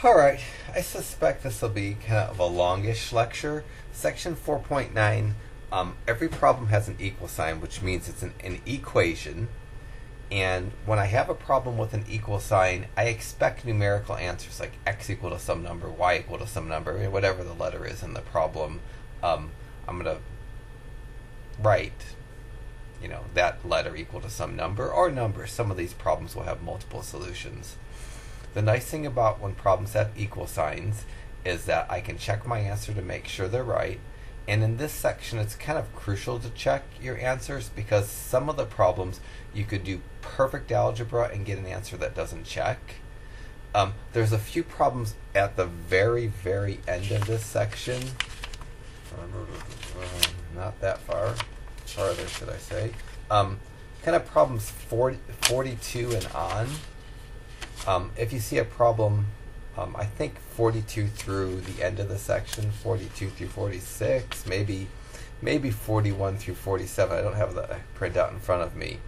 Alright, I suspect this will be kind of a longish lecture. Section 4.9, every problem has an equal sign, which means it's an equation. And when I have a problem with an equal sign, I expect numerical answers like x equal to some number, y equal to some number, whatever the letter is in the problem. I'm going to write, that letter equal to some number or numbers. Some of these problems will have multiple solutions. The nice thing about when problems have equal signs is that I can check my answer to make sure they're right. And in this section, it's kind of crucial to check your answers because some of the problems you could do perfect algebra and get an answer that doesn't check. There's a few problems at the very, very end of this section. Not that far. Farther, should I say. Kind of problems 42 and on. If you see a problem, I think 42 through the end of the section, 42 through 46, maybe 41 through 47. I don't have the printout in front of me.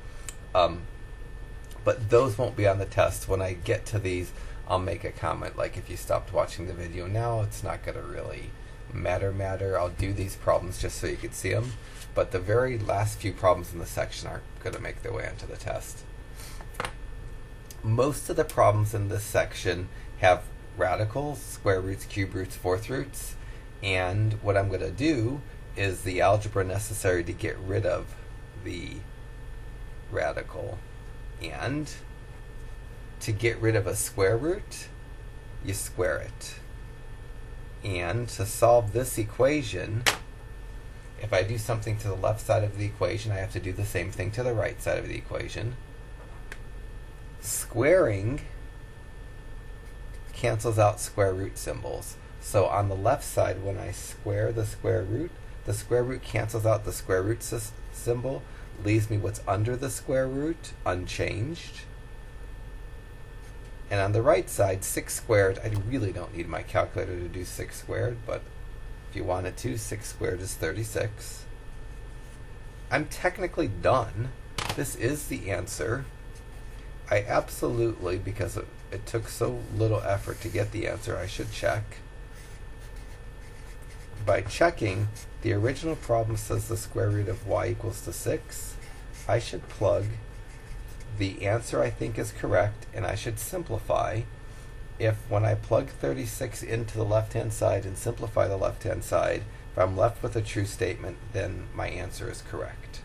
But those won't be on the test. When I get to these, I'll make a comment. Like if you stopped watching the video now, it's not going to really matter. I'll do these problems just so you can see them. But the very last few problems in the section aren't going to make their way onto the test. Most of the problems in this section have radicals, square roots, cube roots, fourth roots, and what I'm going to do is the algebra necessary to get rid of the radical. And to get rid of a square root, you square it. And to solve this equation, if I do something to the left side of the equation, I have to do the same thing to the right side of the equation. Squaring cancels out square root symbols. So on the left side, when I square the square root cancels out the square root symbol, leaves me what's under the square root unchanged. And on the right side, 6 squared, I really don't need my calculator to do 6 squared, but if you wanted to, 6 squared is 36. I'm technically done. This is the answer. I absolutely, because it took so little effort to get the answer, I should check. By checking, the original problem says the square root of y equals to 6. I should plug the answer I think is correct, and I should simplify. If when I plug 36 into the left-hand side and simplify the left-hand side, if I'm left with a true statement, then my answer is correct.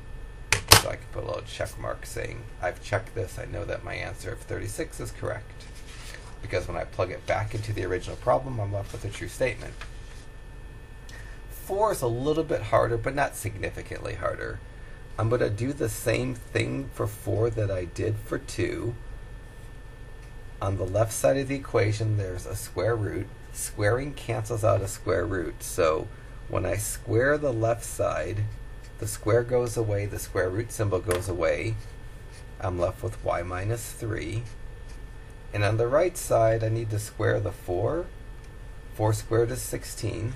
So I can put a little check mark saying, I've checked this, I know that my answer of 36 is correct. Because when I plug it back into the original problem, I'm left with a true statement. 4 is a little bit harder, but not significantly harder. I'm going to do the same thing for 4 that I did for 2. On the left side of the equation, there's a square root. Squaring cancels out a square root. So when I square the left side, the square goes away, the square root symbol goes away. I'm left with y minus 3. And on the right side, I need to square the 4. 4 squared is 16.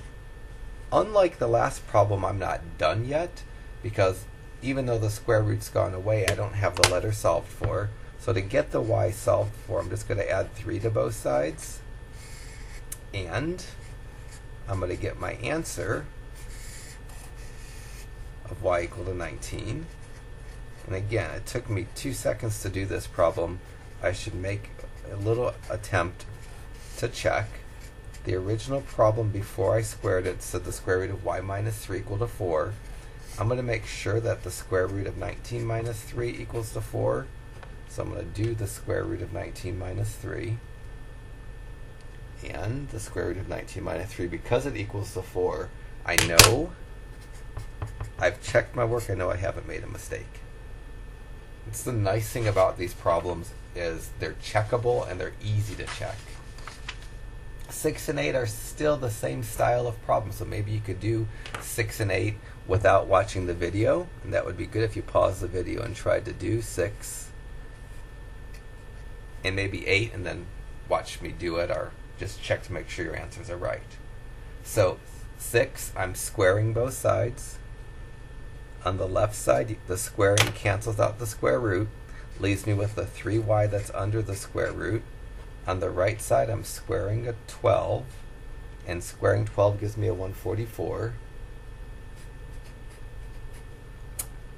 Unlike the last problem, I'm not done yet, because even though the square root's gone away, I don't have the letter solved for. So to get the y solved for, I'm just going to add 3 to both sides. And I'm going to get my answer of y equal to 19. And again, it took me 2 seconds to do this problem. I should make a little attempt to check. The original problem before I squared it said the square root of y minus 3 equal to 4. I'm going to make sure that the square root of 19 minus 3 equals to 4. So I'm going to do the square root of 19 minus 3. And the square root of 19 minus 3, because it equals to 4, I know I've checked my work. I know I haven't made a mistake. It's the nice thing about these problems is they're checkable and they're easy to check. 6 and 8 are still the same style of problem, so maybe you could do 6 and 8 without watching the video, and that would be good if you paused the video and tried to do 6 and maybe 8 and then watch me do it, or just check to make sure your answers are right. So 6, I'm squaring both sides. On the left side, the squaring cancels out the square root, leaves me with the 3y that's under the square root. On the right side, I'm squaring a 12, and squaring 12 gives me a 144.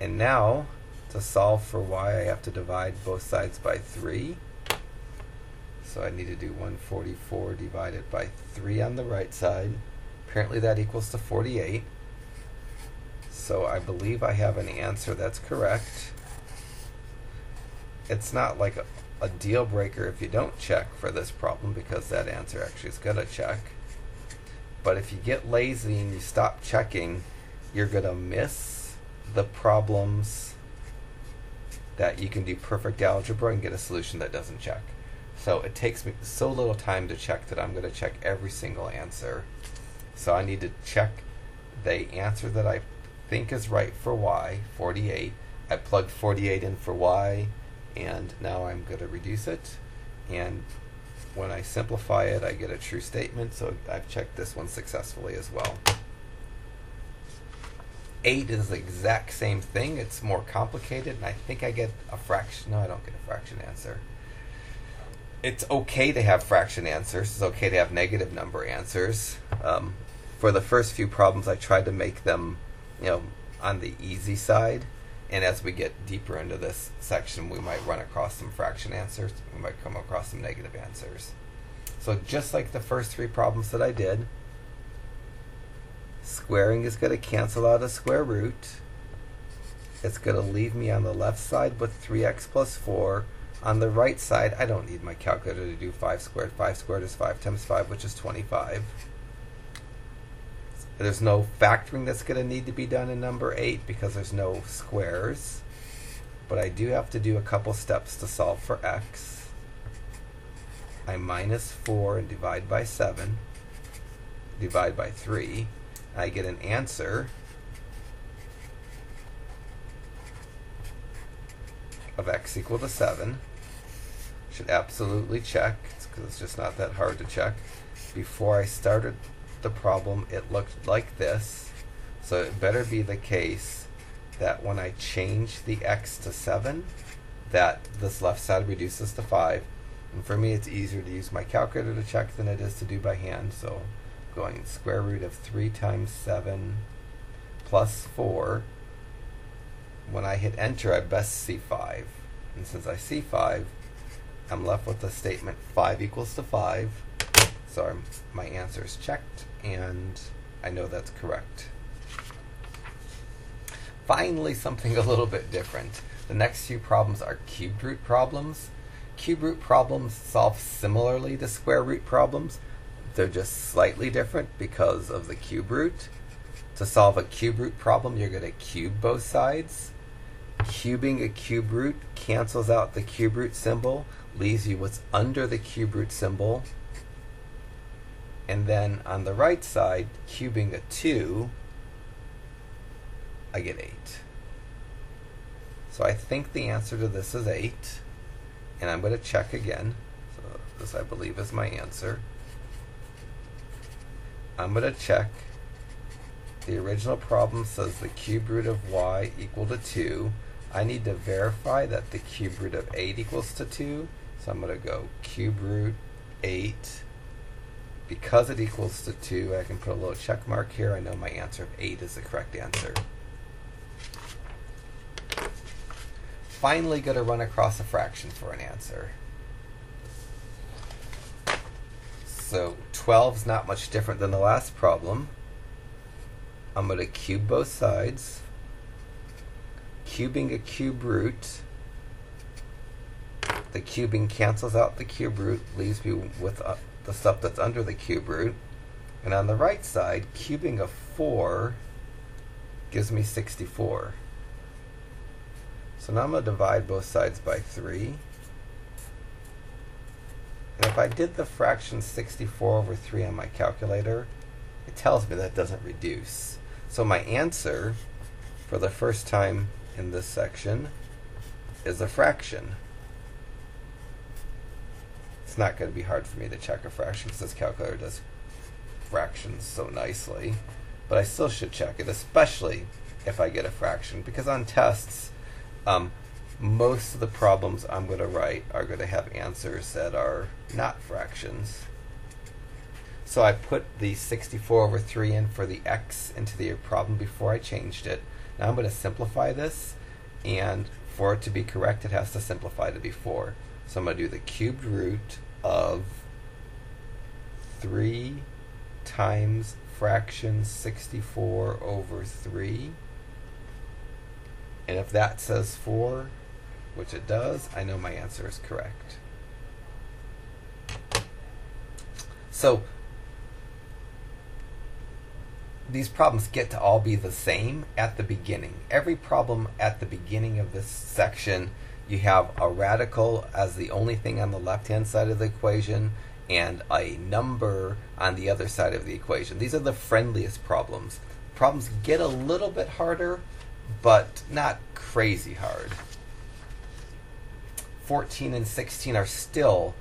And now, to solve for y, I have to divide both sides by 3. So I need to do 144 divided by 3 on the right side. Apparently that equals to 48. So I believe I have an answer that's correct. It's not like a deal breaker if you don't check for this problem, because that answer actually is going to check. But if you get lazy and you stop checking, you're going to miss the problems that you can do perfect algebra and get a solution that doesn't check. So it takes me so little time to check that I'm going to check every single answer. So I need to check the answer that I think is right for y, 48. I plugged 48 in for y, and now I'm going to reduce it. And when I simplify it, I get a true statement. So I've checked this one successfully as well. 8 is the exact same thing. It's more complicated, and I think I get a fraction. No, I don't get a fraction answer. It's okay to have fraction answers. It's okay to have negative number answers. For the first few problems, I tried to make them, on the easy side. And as we get deeper into this section, we might run across some fraction answers. We might come across some negative answers. So just like the first 3 problems that I did, squaring is going to cancel out a square root. It's going to leave me on the left side with 3x plus 4. On the right side, I don't need my calculator to do 5 squared. 5 squared is 5 times 5, which is 25. There's no factoring that's going to need to be done in number 8 because there's no squares. But I do have to do a couple steps to solve for x. I minus 4 and divide by 7. Divide by 3. I get an answer of x equal to 7. Should absolutely check, because it's just not that hard to check. Before I started the problem, it looked like this. So it better be the case that when I change the x to 7, that this left side reduces to 5. And for me, it's easier to use my calculator to check than it is to do by hand. So going square root of 3 times 7 plus 4. When I hit enter, I best see 5. And since I see 5, I'm left with the statement 5 equals to 5. So my answer is checked, and I know that's correct. Finally, something a little bit different. The next few problems are cubed root problems. Cube root problems solve similarly to square root problems. They're just slightly different because of the cube root. To solve a cube root problem, you're going to cube both sides. Cubing a cube root cancels out the cube root symbol, leaves you what's under the cube root symbol. And then on the right side, cubing a 2, I get 8. So I think the answer to this is 8. And I'm going to check again. So this, I believe, is my answer. I'm going to check. The original problem says the cube root of y equal to 2. I need to verify that the cube root of 8 equals to 2. So I'm going to go cube root 8. Because it equals to 2, I can put a little check mark here. I know my answer of 8 is the correct answer. Finally going to run across a fraction for an answer. So 12 is not much different than the last problem. I'm going to cube both sides. Cubing a cube root. The cubing cancels out the cube root, leaves me with the stuff that's under the cube root. And on the right side, cubing a 4 gives me 64. So now I'm going to divide both sides by 3. And if I did the fraction 64 over 3 on my calculator, it tells me that doesn't reduce. So my answer for the first time in this section is a fraction. It's not going to be hard for me to check a fraction because this calculator does fractions so nicely. But I still should check it, especially if I get a fraction, because on tests, most of the problems I'm going to write are going to have answers that are not fractions. So I put the 64 over 3 in for the x into the problem before I changed it. Now I'm going to simplify this, and for it to be correct, it has to simplify to before. So I'm going to do the cubed root of 3 times fraction 64 over 3. And if that says 4, which it does, I know my answer is correct. So these problems get to all be the same at the beginning. Every problem at the beginning of this section, you have a radical as the only thing on the left-hand side of the equation and a number on the other side of the equation. These are the friendliest problems. Problems get a little bit harder, but not crazy hard. 14 and 16 are still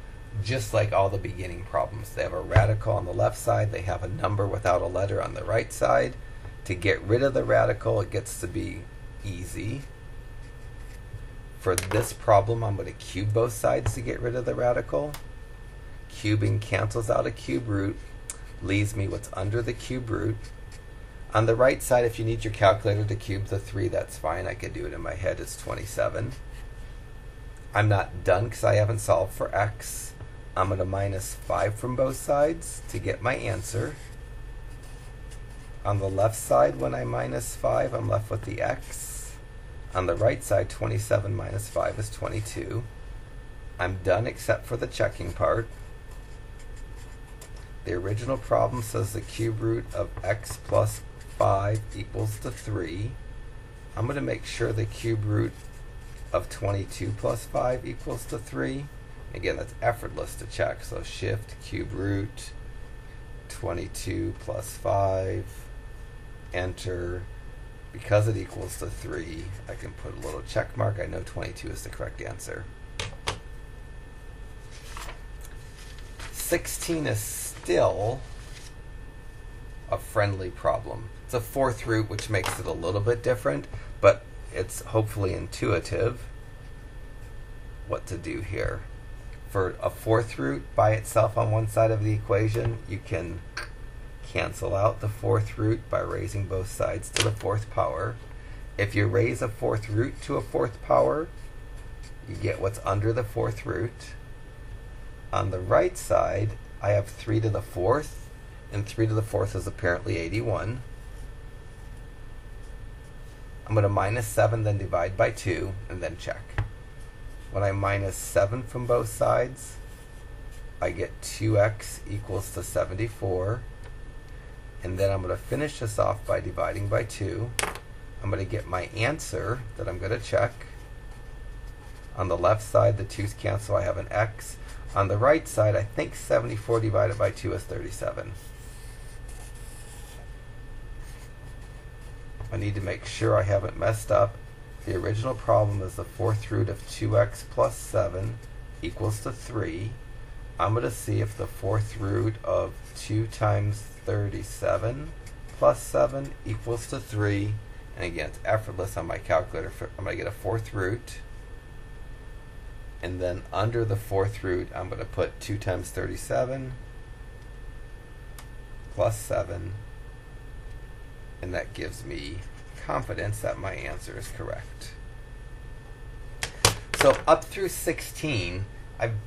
just like all the beginning problems. They have a radical on the left side. They have a number without a letter on the right side. To get rid of the radical, it gets to be easy. For this problem, I'm going to cube both sides to get rid of the radical. Cubing cancels out a cube root, leaves me what's under the cube root. On the right side, if you need your calculator to cube the 3, that's fine. I could do it in my head. It's 27. I'm not done because I haven't solved for x. I'm going to minus 5 from both sides to get my answer. On the left side, when I minus 5, I'm left with the x. On the right side, 27 minus 5 is 22. I'm done except for the checking part. The original problem says the cube root of x plus 5 equals to 3. I'm going to make sure the cube root of 22 plus 5 equals to 3. Again, that's effortless to check. So shift cube root 22 plus 5, enter. Because it equals to 3, I can put a little check mark. I know 22 is the correct answer. 16 is still a friendly problem. It's a fourth root, which makes it a little bit different, but it's hopefully intuitive what to do here. For a fourth root by itself on one side of the equation, you can cancel out the fourth root by raising both sides to the fourth power. If you raise a fourth root to a fourth power, you get what's under the fourth root. On the right side, I have 3 to the fourth, and 3 to the fourth is apparently 81. I'm going to minus 7, then divide by 2, and then check. When I minus 7 from both sides, I get 2x equals to 74. And then I'm going to finish this off by dividing by 2. I'm going to get my answer that I'm going to check. On the left side, the 2's cancel. I have an x. On the right side, I think 74 divided by 2 is 37. I need to make sure I haven't messed up. The original problem is the fourth root of 2x plus 7 equals to 3. I'm going to see if the fourth root of 2 times 37 plus 7 equals to 3. And again, it's effortless on my calculator. I'm going to get a fourth root. And then under the fourth root, I'm going to put 2 times 37 plus 7. And that gives me confidence that my answer is correct. So up through 16,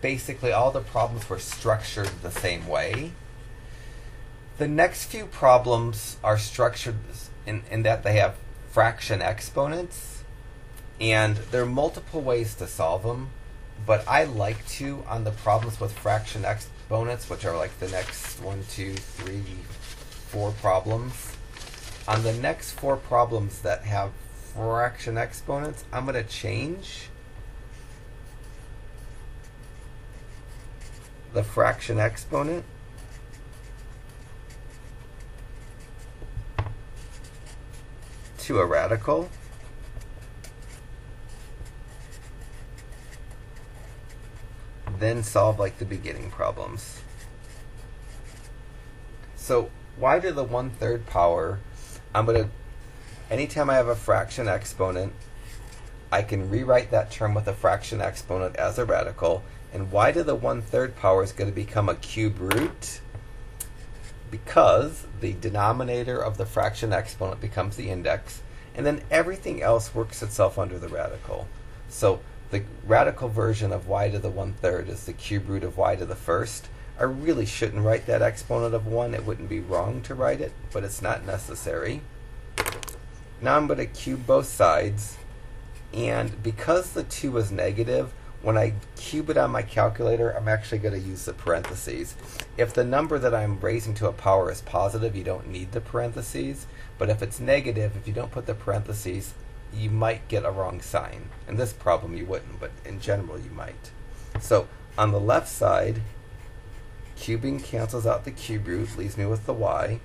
basically all the problems were structured the same way. The next few problems are structured in that they have fraction exponents, and there are multiple ways to solve them, but I like to, on the problems with fraction exponents, which are like the next 1, 2, 3, 4 problems, on the next 4 problems that have fraction exponents, I'm going to change the fraction exponent to a radical. Then solve like the beginning problems. So y to the 1/3 power, I'm going to, anytime I have a fraction exponent, I can rewrite that term with a fraction exponent as a radical, and y to the 1/3 power is going to become a cube root because the denominator of the fraction exponent becomes the index, and then everything else works itself under the radical. So the radical version of y to the 1/3 is the cube root of y to the first. I really shouldn't write that exponent of 1. It wouldn't be wrong to write it, but it's not necessary. Now I'm going to cube both sides, and because the 2 is negative, when I cube it on my calculator, I'm actually going to use the parentheses. If the number that I'm raising to a power is positive, you don't need the parentheses, but if it's negative, if you don't put the parentheses, you might get a wrong sign. In this problem you wouldn't, but in general you might. So on the left side, cubing cancels out the cube root, leaves me with the y.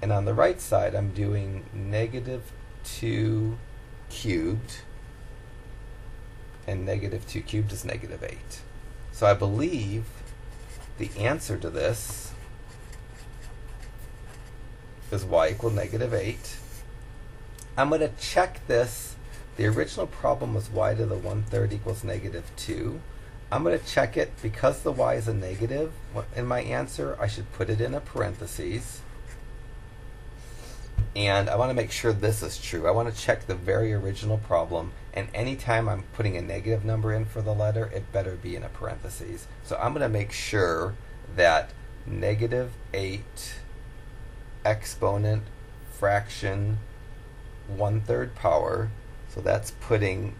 And on the right side, I'm doing -2 cubed, and -2 cubed is -8. So I believe the answer to this is y equal -8. I'm going to check this. The original problem was y to the 1/3 equals -2. I'm going to check it. Because the y is a negative in my answer, I should put it in a parentheses. And I want to make sure this is true. I want to check the very original problem, and anytime I'm putting a negative number in for the letter, it better be in a parentheses. So I'm going to make sure that -8 exponent fraction 1/3 power, so that's putting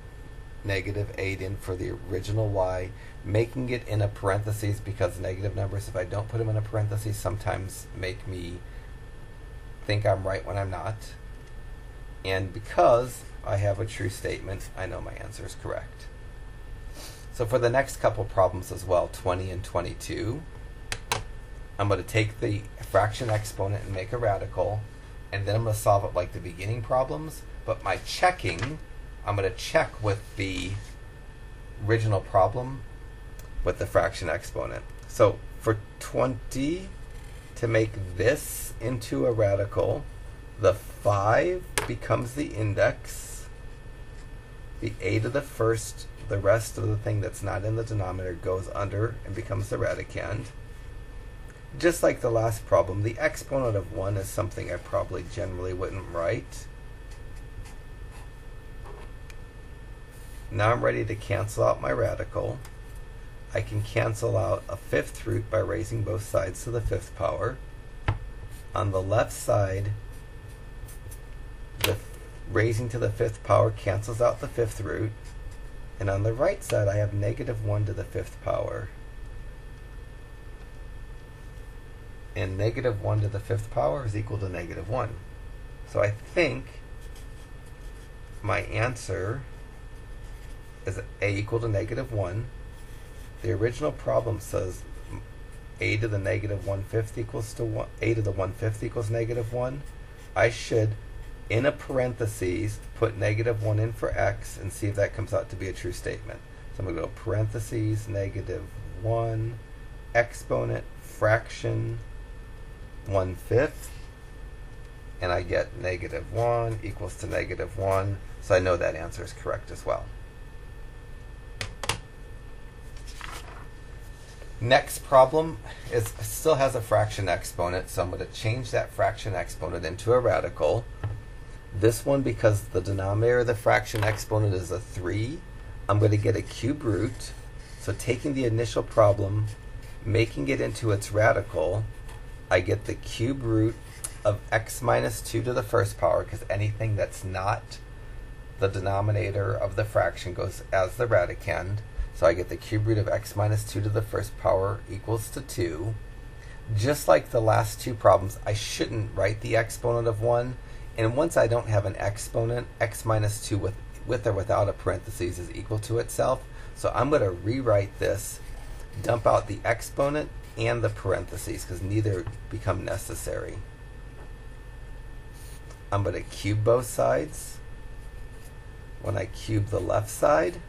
-8 in for the original y, making it in a parentheses, because negative numbers, if I don't put them in a parentheses, sometimes make me think I'm right when I'm not. And because I have a true statement, I know my answer is correct. So for the next couple problems as well, 20 and 22, I'm going to take the fraction exponent and make a radical, and then I'm going to solve it like the beginning problems, but my checking, I'm going to check with the original problem with the fraction exponent. So for 20, to make this into a radical, the 5 becomes the index, the a to the first, the rest of the thing that's not in the denominator goes under and becomes the radicand. Just like the last problem, the exponent of 1 is something I probably generally wouldn't write. Now I'm ready to cancel out my radical. I can cancel out a 5th root by raising both sides to the 5th power. On the left side, the raising to the 5th power cancels out the 5th root. And on the right side, I have -1 to the 5th power. And -1 to the 5th power is equal to -1. So I think my answer is a equal to -1. The original problem says a to the -1/5 equals to 1. A to the 1/5 equals -1. I should, in a parentheses, put -1 in for x and see if that comes out to be a true statement. So I'm going to go parentheses -1 exponent fraction 1/5, and I get -1 equals to -1. So I know that answer is correct as well. Next problem still has a fraction exponent, so I'm going to change that fraction exponent into a radical. This one, because the denominator of the fraction exponent is a 3, I'm going to get a cube root. So taking the initial problem, making it into its radical, I get the cube root of x minus 2 to the first power, because anything that's not the denominator of the fraction goes as the radicand. So I get the cube root of x minus 2 to the first power equals to 2. Just like the last two problems, I shouldn't write the exponent of 1. And once I don't have an exponent, x minus 2 with or without a parentheses is equal to itself. So I'm going to rewrite this, dump out the exponent and the parentheses, because neither become necessary. I'm going to cube both sides. When I cube the left side,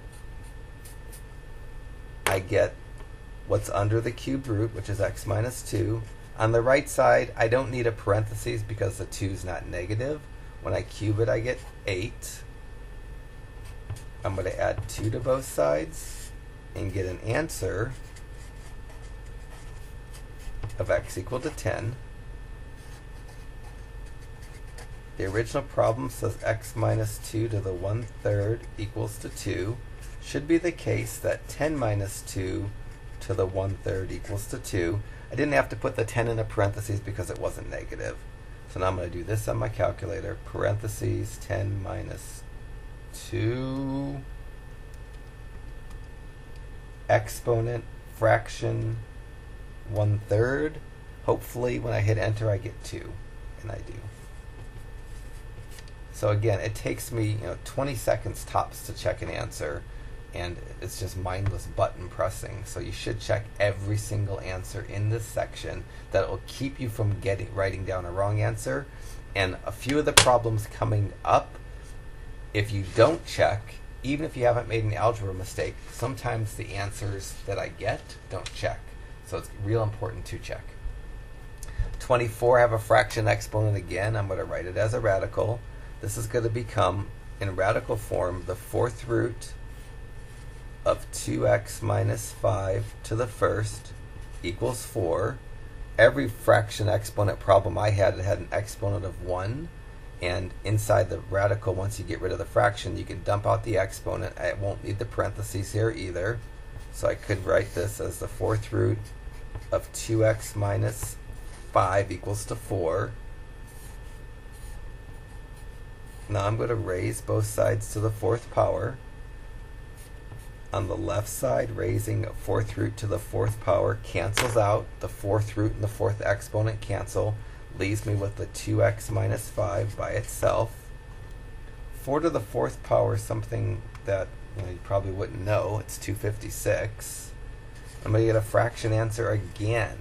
I get what's under the cube root, which is x minus 2. On the right side, I don't need a parentheses because the 2 is not negative. When I cube it, I get 8. I'm going to add 2 to both sides and get an answer of x equal to 10. The original problem says x minus 2 to the 1/3 equals to 2. Should be the case that 10 minus 2 to the 1/3 equals to 2. I didn't have to put the 10 in the parentheses because it wasn't negative. So now I'm going to do this on my calculator. Parentheses 10 minus 2 exponent fraction 1/3. Hopefully when I hit enter I get 2, and I do. So again, it takes me 20 seconds tops to check an answer, and it's just mindless button pressing. So you should check every single answer in this section. That will keep you from writing down a wrong answer. And a few of the problems coming up, if you don't check, even if you haven't made an algebra mistake, sometimes the answers that I get don't check. So it's real important to check. 24, I have a fraction exponent again. I'm going to write it as a radical. This is going to become, in radical form, the 4th root of 2x minus 5 to the 1st equals 4. Every fraction exponent problem I had, it had an exponent of 1. And inside the radical, once you get rid of the fraction, you can dump out the exponent. I won't need the parentheses here either. So I could write this as the 4th root of 2x minus 5 equals to 4. Now I'm going to raise both sides to the 4th power. On the left side, raising 4th root to the 4th power cancels out. The 4th root and the 4th exponent cancel. Leaves me with the 2x minus 5 by itself. 4 to the 4th power is something that you probably wouldn't know. It's 256. I'm going to get a fraction answer again.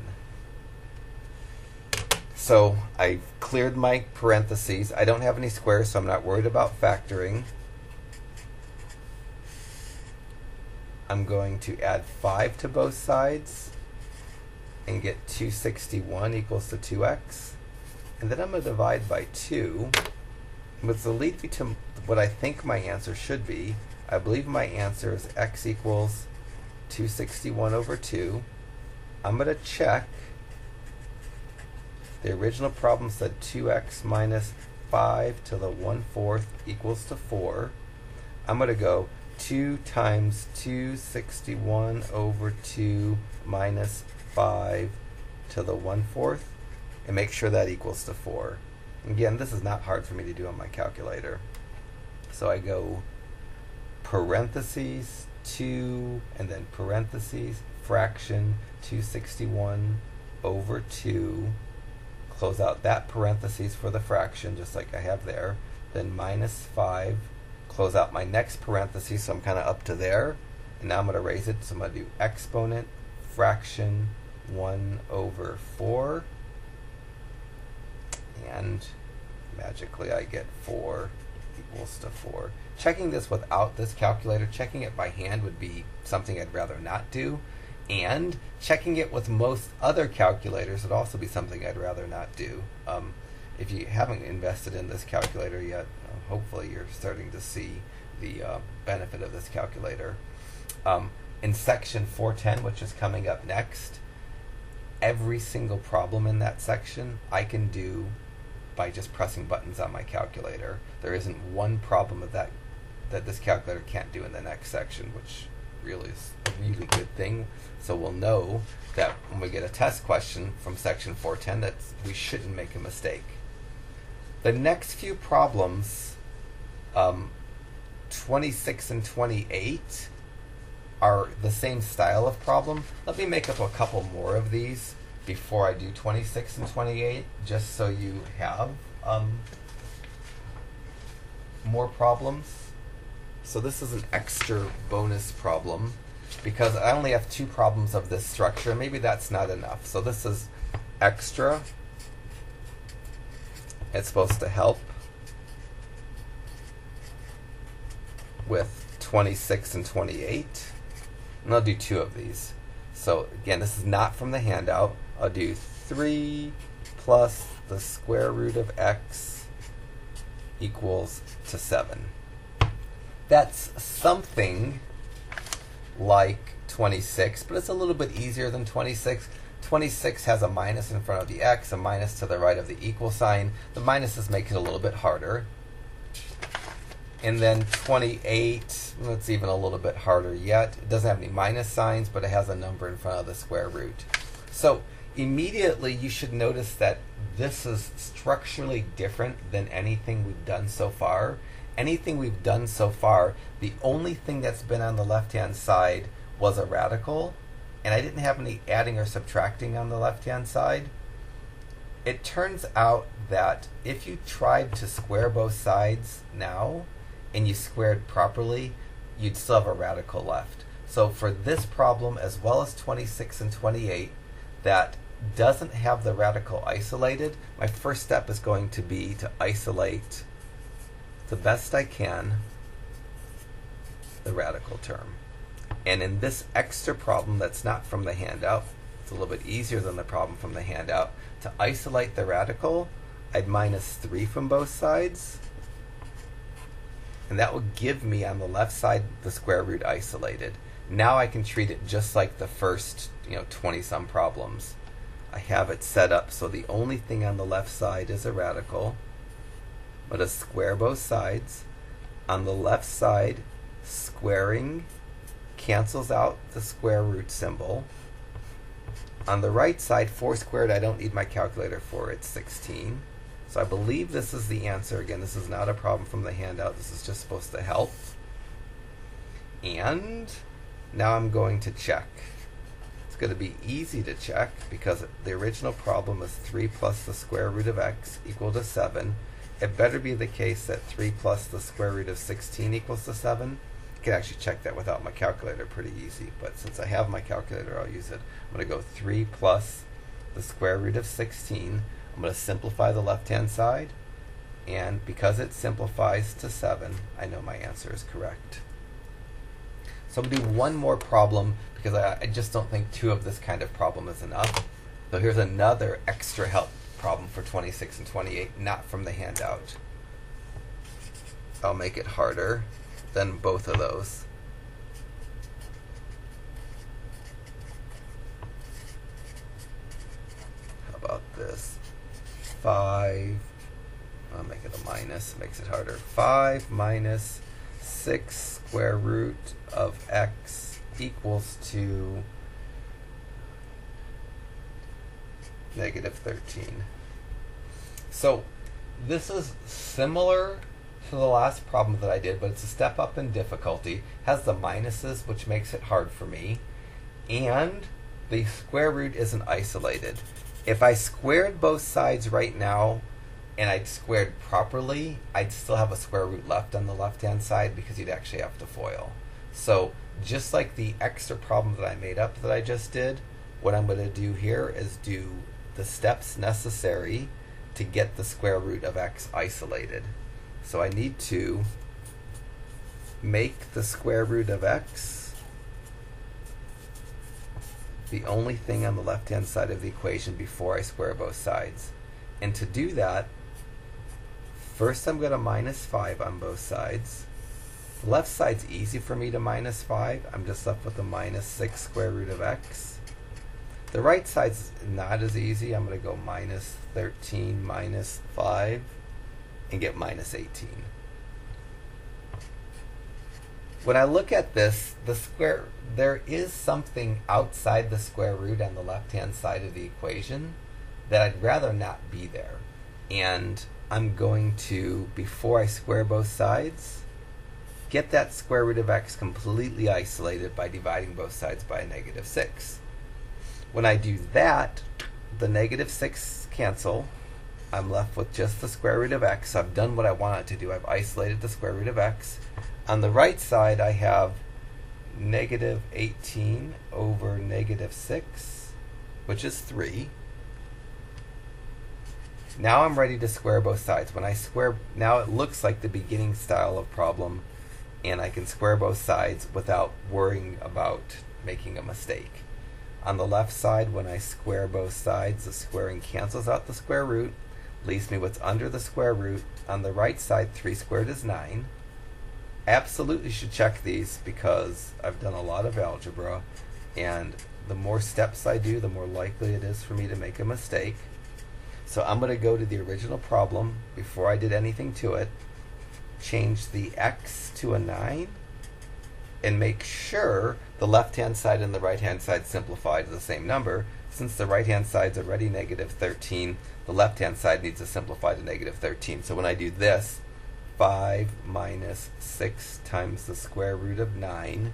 So I cleared my parentheses. I don't have any squares, so I'm not worried about factoring. I'm going to add 5 to both sides and get 261 equals to 2x. And then I'm going to divide by 2, which will lead me to what I think my answer should be. I believe my answer is x equals 261 over 2. I'm going to check. The original problem said 2x minus 5 to the 1/4 equals to 4. I'm going to go 2 times 261 over 2 minus 5 to the 1/4 and make sure that equals to 4. Again, this is not hard for me to do on my calculator. So I go parentheses 2 and then parentheses fraction 261 over 2. Close out that parentheses for the fraction just like I have there. Then minus 5. Close out my next parentheses, so I'm kind of up to there. And now I'm going to raise it, so I'm going to do exponent fraction 1 over 4. And magically I get 4 equals to 4. Checking this without this calculator, checking it by hand would be something I'd rather not do. And checking it with most other calculators would also be something I'd rather not do. If you haven't invested in this calculator yet, hopefully you're starting to see the benefit of this calculator. In section 410, which is coming up next, every single problem in that section I can do by just pressing buttons on my calculator. There isn't one problem of that this calculator can't do in the next section, which really is a really good thing. So we'll know that when we get a test question from section 410 that we shouldn't make a mistake. The next few problems, 26 and 28, are the same style of problem. Let me make up a couple more of these before I do 26 and 28, just so you have more problems. So this is an extra bonus problem because I only have 2 problems of this structure. Maybe that's not enough. So this is extra. It's supposed to help with 26 and 28. And I'll do 2 of these. So again, this is not from the handout. I'll do 3 plus the square root of x equals to 7. That's something like 26, but it's a little bit easier than 26. 26 has a minus in front of the x, a minus to the right of the equal sign. The minuses make it a little bit harder. And then 28, it's even a little bit harder yet. It doesn't have any minus signs, but it has a number in front of the square root. So immediately you should notice that this is structurally different than anything we've done so far. Anything we've done so far, the only thing that's been on the left-hand side was a radical, and I didn't have any adding or subtracting on the left-hand side. It turns out that if you tried to square both sides now, and you squared properly, you'd still have a radical left. So for this problem, as well as 26 and 28, that doesn't have the radical isolated, my first step is going to be to isolate the best I can the radical term. And in this extra problem that's not from the handout, it's a little bit easier than the problem from the handout. To isolate the radical, I'd minus 3 from both sides. And that will give me on the left side the square root isolated. Now I can treat it just like the first 20-some problems. I have it set up so the only thing on the left side is a radical. I'm going to square both sides. On the left side, squaring cancels out the square root symbol. On the right side, 4 squared, I don't need my calculator for, it's 16. So I believe this is the answer. Again, this is not a problem from the handout. This is just supposed to help. And now I'm going to check. It's going to be easy to check because the original problem is 3 plus the square root of x equal to 7. It better be the case that 3 plus the square root of 16 equals to 7. I can actually check that without my calculator pretty easy, but since I have my calculator, I'll use it. I'm going to go 3 plus the square root of 16. I'm going to simplify the left-hand side, and because it simplifies to 7, I know my answer is correct. So I'm going to do one more problem because I just don't think 2 of this kind of problem is enough. So here's another extra help problem for 26 and 28, not from the handout. I'll make it harder than both of those. How about this? 5, I'll make it a minus, makes it harder. 5 minus 6 square root of x equals to negative 13. So this is similar to the last problem that I did, but it's a step up in difficulty. Has the minuses, which makes it hard for me, and the square root isn't isolated. If I squared both sides right now and I'd squared properly, I'd still have a square root left on the left-hand side because you'd actually have to FOIL. So just like the extra problem that I made up that I just did, what I'm going to do here is do the steps necessary to get the square root of x isolated. So I need to make the square root of x the only thing on the left-hand side of the equation before I square both sides. And to do that, first I'm going to minus 5 on both sides. The left side's easy for me to minus 5. I'm just left with a minus 6 square root of x. The right side's not as easy. I'm going to go minus 13 minus 5 and get minus 18. When I look at this, there is something outside the square root on the left-hand side of the equation that I'd rather not be there. And I'm going to, before I square both sides, get that square root of x completely isolated by dividing both sides by a negative 6. When I do that, the negative 6 cancel. I'm left with just the square root of x. So I've done what I wanted to do. I've isolated the square root of x. On the right side, I have negative 18 over negative 6, which is 3. Now I'm ready to square both sides. When I square, now it looks like the beginning style of problem, and I can square both sides without worrying about making a mistake. On the left side, when I square both sides, the squaring cancels out the square root, leaves me what's under the square root. On the right side, 3 squared is 9. absolutely should check these because I've done a lot of algebra, and the more steps I do, the more likely it is for me to make a mistake. So I'm going to go to the original problem before I did anything to it, change the x to a 9, and make sure the left-hand side and the right-hand side simplify to the same number. Since the right-hand side's already negative 13, the left-hand side needs to simplify to negative 13. So when I do this, 5 minus 6 times the square root of 9,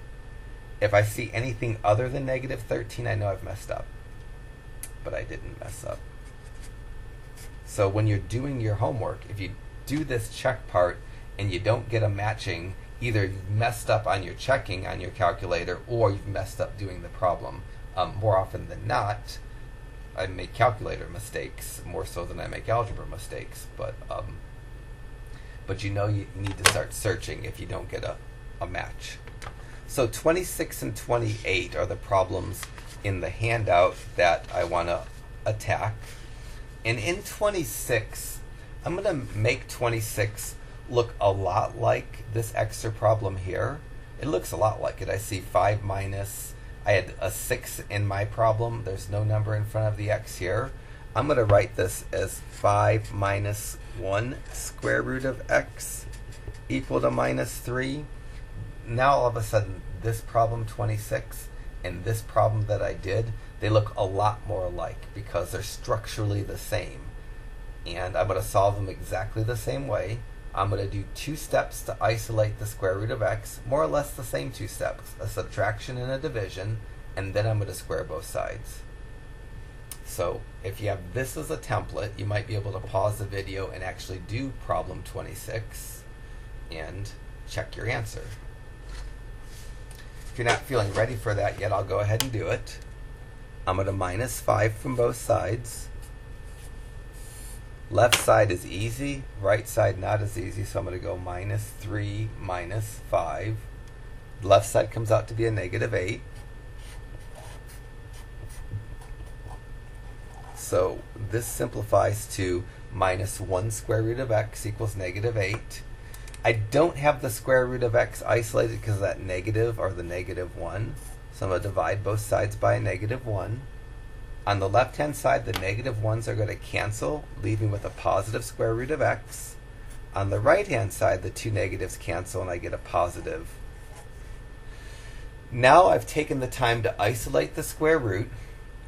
if I see anything other than negative 13, I know I've messed up. But I didn't mess up. So when you're doing your homework, if you do this check part and you don't get a matching, either you've messed up on your checking on your calculator or you've messed up doing the problem. More often than not, I make calculator mistakes more so than I make algebra mistakes. But you know you need to start searching if you don't get a match. So 26 and 28 are the problems in the handout that I want to attack. And in 26, I'm going to make 26 look a lot like this extra problem here. It looks a lot like it. I see 5 minus, I had a 6 in my problem. There's no number in front of the x here. I'm going to write this as 5 minus 1 square root of x equal to minus 3. Now all of a sudden, this problem 26 and this problem that I did, they look a lot more alike because they're structurally the same. And I'm going to solve them exactly the same way. I'm going to do 2 steps to isolate the square root of x, more or less the same 2 steps, a subtraction and a division, and then I'm going to square both sides. So if you have this as a template, you might be able to pause the video and actually do problem 26 and check your answer. If you're not feeling ready for that yet, I'll go ahead and do it. I'm going to minus 5 from both sides. Left side is easy, right side not as easy, so I'm going to go minus 3 minus 5. Left side comes out to be a negative 8. So this simplifies to minus 1 square root of x equals negative 8. I don't have the square root of x isolated because of that negative or the negative 1. So I'm going to divide both sides by a negative 1. On the left-hand side, the negative 1s are going to cancel, leaving with a positive square root of x. On the right-hand side, the 2 negatives cancel, and I get a positive. Now I've taken the time to isolate the square root.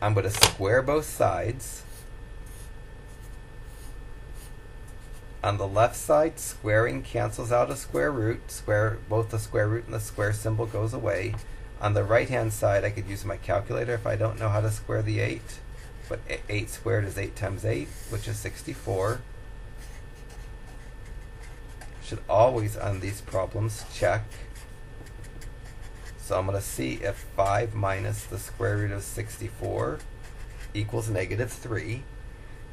I'm going to square both sides. On the left side, squaring cancels out a square root. Both the square root and the square symbol goes away. On the right-hand side, I could use my calculator if I don't know how to square the 8. But 8 squared is 8 times 8, which is 64. Should always, on these problems, check. So I'm going to see if 5 minus the square root of 64 equals negative 3.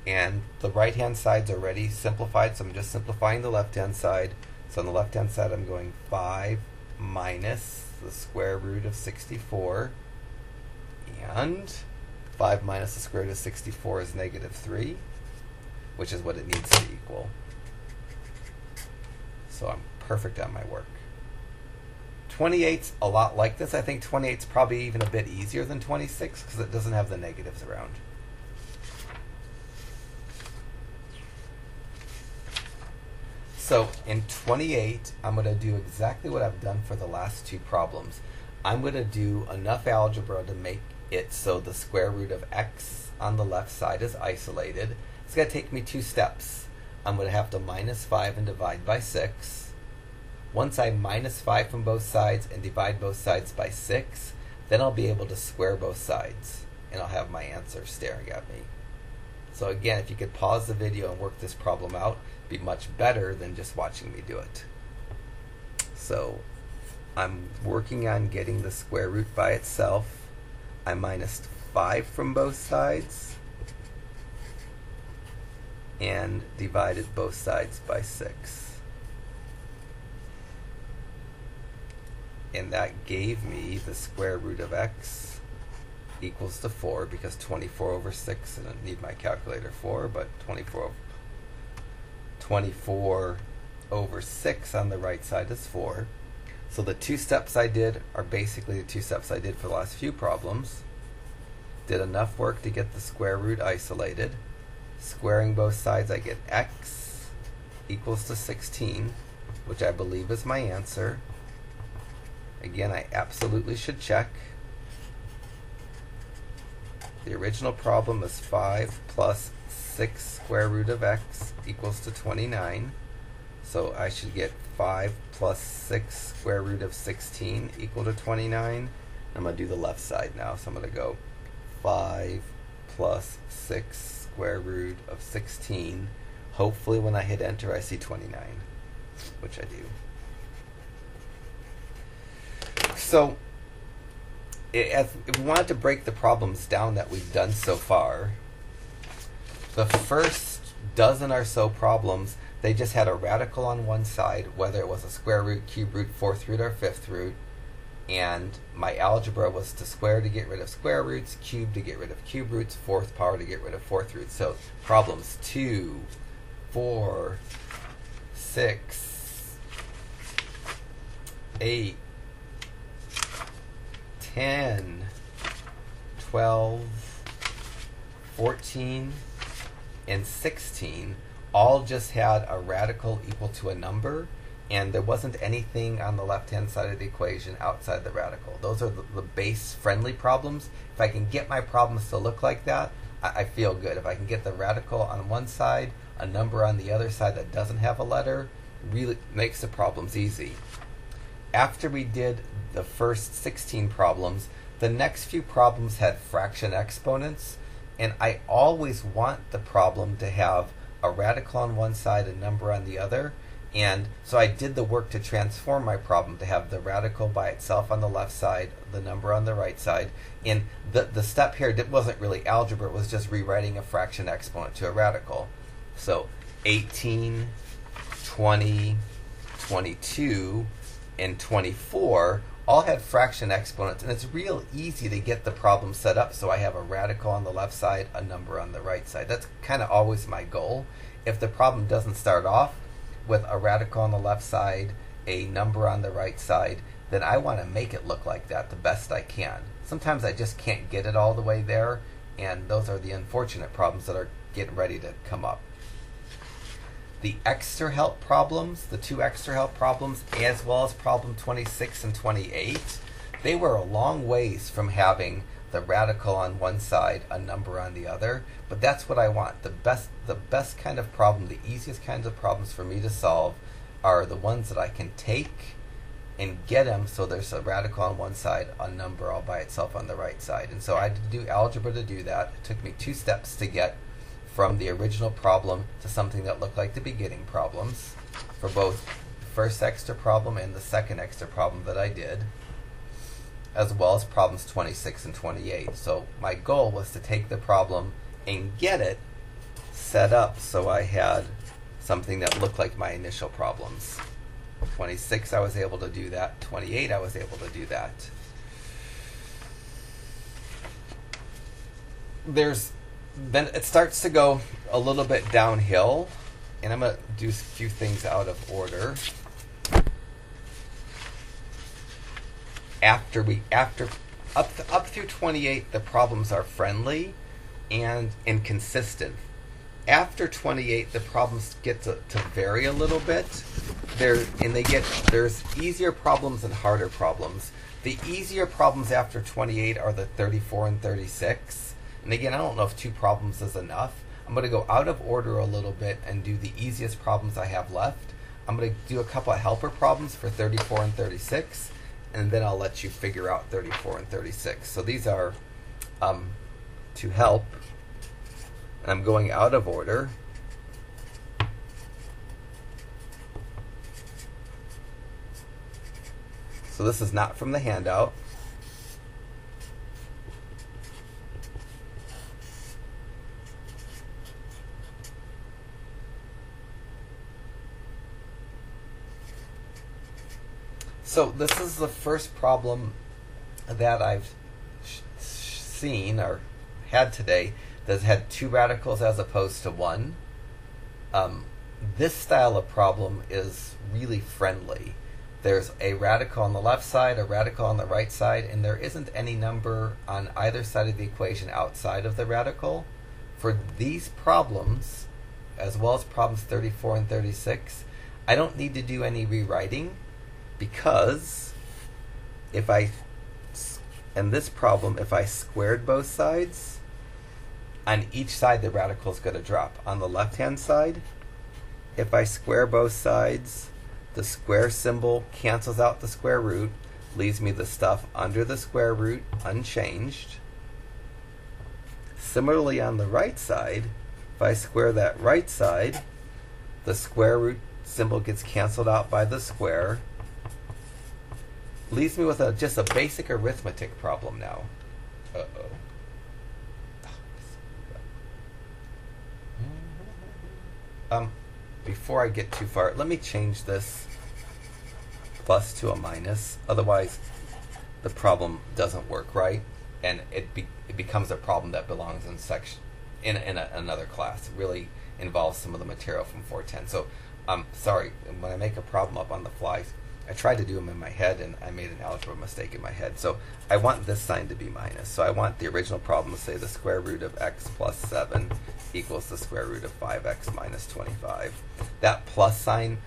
And the right-hand side's already simplified, so I'm just simplifying the left-hand side. So on the left-hand side, I'm going 5 minus the square root of 64, and 5 minus the square root of 64 is negative 3, which is what it needs to equal. So I'm perfect on my work. 28's a lot like this. I think 28's probably even a bit easier than 26 because it doesn't have the negatives around. So in 28, I'm going to do exactly what I've done for the last 2 problems. I'm going to do enough algebra to make it so the square root of x on the left side is isolated. It's going to take me 2 steps. I'm going to have to minus 5 and divide by 6. Once I minus 5 from both sides and divide both sides by 6, then I'll be able to square both sides, and I'll have my answer staring at me. So again, if you could pause the video and work this problem out, it'd be much better than just watching me do it. So I'm working on getting the square root by itself. I minused 5 from both sides and divided both sides by 6. And that gave me the square root of x equals to 4, because 24 over 6, I don't need my calculator for, but 24 over 6 on the right side is 4. So the two steps I did are basically the two steps I did for the last few problems. Did enough work to get the square root isolated. Squaring both sides, I get x equals to 16, which I believe is my answer. Again, I absolutely should check. The original problem is 5 plus 6 square root of x equals to 29. So I should get 5 plus 6 square root of 16 equal to 29. I'm going to do the left side now. So I'm going to go 5 plus 6 square root of 16. Hopefully when I hit enter I see 29, which I do. So if we wanted to break the problems down that we've done so far, the first dozen or so problems, they just had a radical on one side, whether it was a square root, cube root, fourth root, or fifth root. And my algebra was to square to get rid of square roots, cube to get rid of cube roots, fourth power to get rid of fourth roots. So problems 2, 4, 6, 8, 10, 12, 14, and 16 all just had a radical equal to a number, and there wasn't anything on the left-hand side of the equation outside the radical. Those are the base-friendly problems. If I can get my problems to look like that, I feel good. If I can get the radical on one side, a number on the other side that doesn't have a letter, really makes the problems easy. After we did the first 16 problems, the next few problems had fraction exponents, and I always want the problem to have a radical on one side, a number on the other. And so I did the work to transform my problem to have the radical by itself on the left side, the number on the right side. And the step here wasn't really algebra, it was just rewriting a fraction exponent to a radical. So 18, 20, 22, and 24 all had fraction exponents, and it's real easy to get the problem set up so I have a radical on the left side, a number on the right side. That's kind of always my goal. If the problem doesn't start off with a radical on the left side, a number on the right side, then I want to make it look like that the best I can. Sometimes I just can't get it all the way there, and those are the unfortunate problems that are getting ready to come up. The extra help problems, the two extra help problems, as well as problem 26 and 28, they were a long ways from having the radical on one side, a number on the other, but that's what I want. The best kind of problem, the easiest kinds of problems for me to solve are the ones that I can take and get them so there's a radical on one side, a number all by itself on the right side. And so I had to do algebra to do that. It took me 2 steps to get from the original problem to something that looked like the beginning problems for both the first extra problem and the second extra problem that I did, as well as problems 26 and 28. So my goal was to take the problem and get it set up so I had something that looked like my initial problems. 26 I was able to do that, 28 I was able to do that. Then it starts to go a little bit downhill, and I'm going to do a few things out of order. Up through 28, the problems are friendly and inconsistent. After 28, the problems get to vary a little bit. There's easier problems and harder problems. The easier problems after 28 are the 34 and 36. And again, I don't know if 2 problems is enough. I'm going to go out of order a little bit and do the easiest problems I have left. I'm going to do a couple of helper problems for 34 and 36, and then I'll let you figure out 34 and 36. So these are to help, and I'm going out of order. So this is not from the handout. So this is the first problem that I've seen or had today that had 2 radicals as opposed to 1. This style of problem is really friendly. there's a radical on the left side, a radical on the right side, and there isn't any number on either side of the equation outside of the radical. For these problems, as well as problems 34 and 36, I don't need to do any rewriting, because in this problem, if I squared both sides, on each side the radical is going to drop. On the left-hand side, if I square both sides, the square symbol cancels out the square root, leaves me the stuff under the square root unchanged. Similarly, on the right side, if I square that right side, the square root symbol gets canceled out by the square. Leaves me with just a basic arithmetic problem now. Before I get too far, let me change this plus to a minus. Otherwise, the problem doesn't work right, and it becomes a problem that belongs in another class. It really involves some of the material from 410. So, sorry, when I make a problem up on the fly, I tried to do them in my head, and I made an algebra mistake in my head. So I want this sign to be minus. So I want the original problem to say the square root of x plus 7 equals the square root of 5x minus 25. That plus sign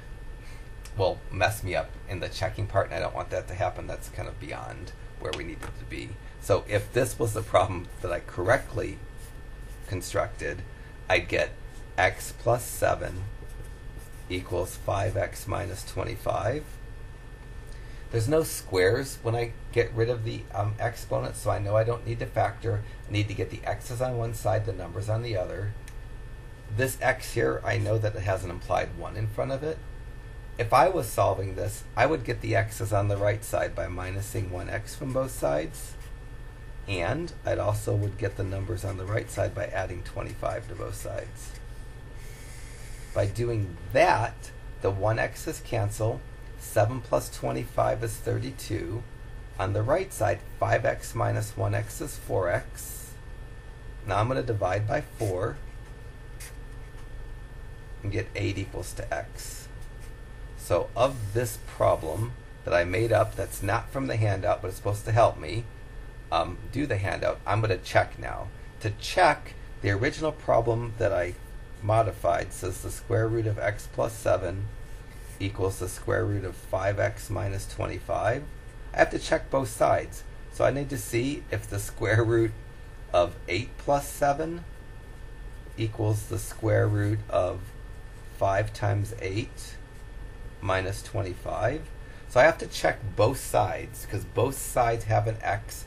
will mess me up in the checking part, and I don't want that to happen. That's kind of beyond where we need it to be. So if this was the problem that I correctly constructed, I'd get x plus 7 equals 5x minus 25. There's no squares when I get rid of the exponents, so I know I don't need to factor. I need to get the x's on one side, the numbers on the other. This x here, I know that it has an implied 1 in front of it. If I was solving this, I would get the x's on the right side by minusing 1x from both sides. And I'd also would get the numbers on the right side by adding 25 to both sides. By doing that, the 1x's cancel. 7 plus 25 is 32. On the right side, 5x minus 1x is 4x. Now I'm going to divide by 4 and get 8 equals to x. So of this problem that I made up, that's not from the handout, but it's supposed to help me do the handout, I'm going to check now. To check, the original problem that I modified says the square root of x plus 7 equals the square root of 5x minus 25. I have to check both sides. So I need to see if the square root of 8 plus 7 equals the square root of 5 times 8 minus 25. So I have to check both sides, because both sides have an x.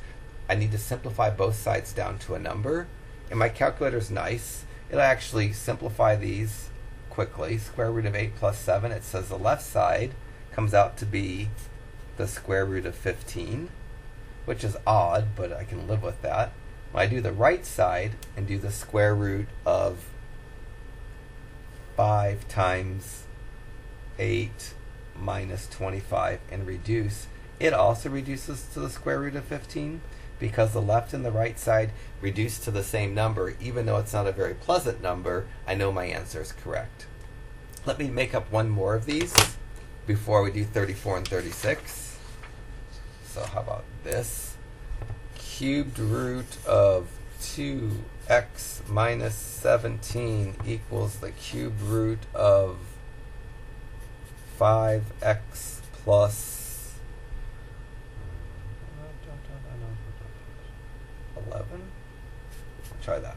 I need to simplify both sides down to a number. And my calculator's nice. It'll actually simplify these quickly. Square root of 8 plus 7, it says the left side comes out to be the square root of 15, which is odd, but I can live with that. When I do the right side and do the square root of 5 times 8 minus 25 and reduce, it also reduces to the square root of 15, because the left and the right side reduce to the same number. Even though it's not a very pleasant number, I know my answer is correct. Let me make up one more of these before we do 34 and 36. So how about this? Cubed root of 2x minus 17 equals the cubed root of 5x plus 11. Try that.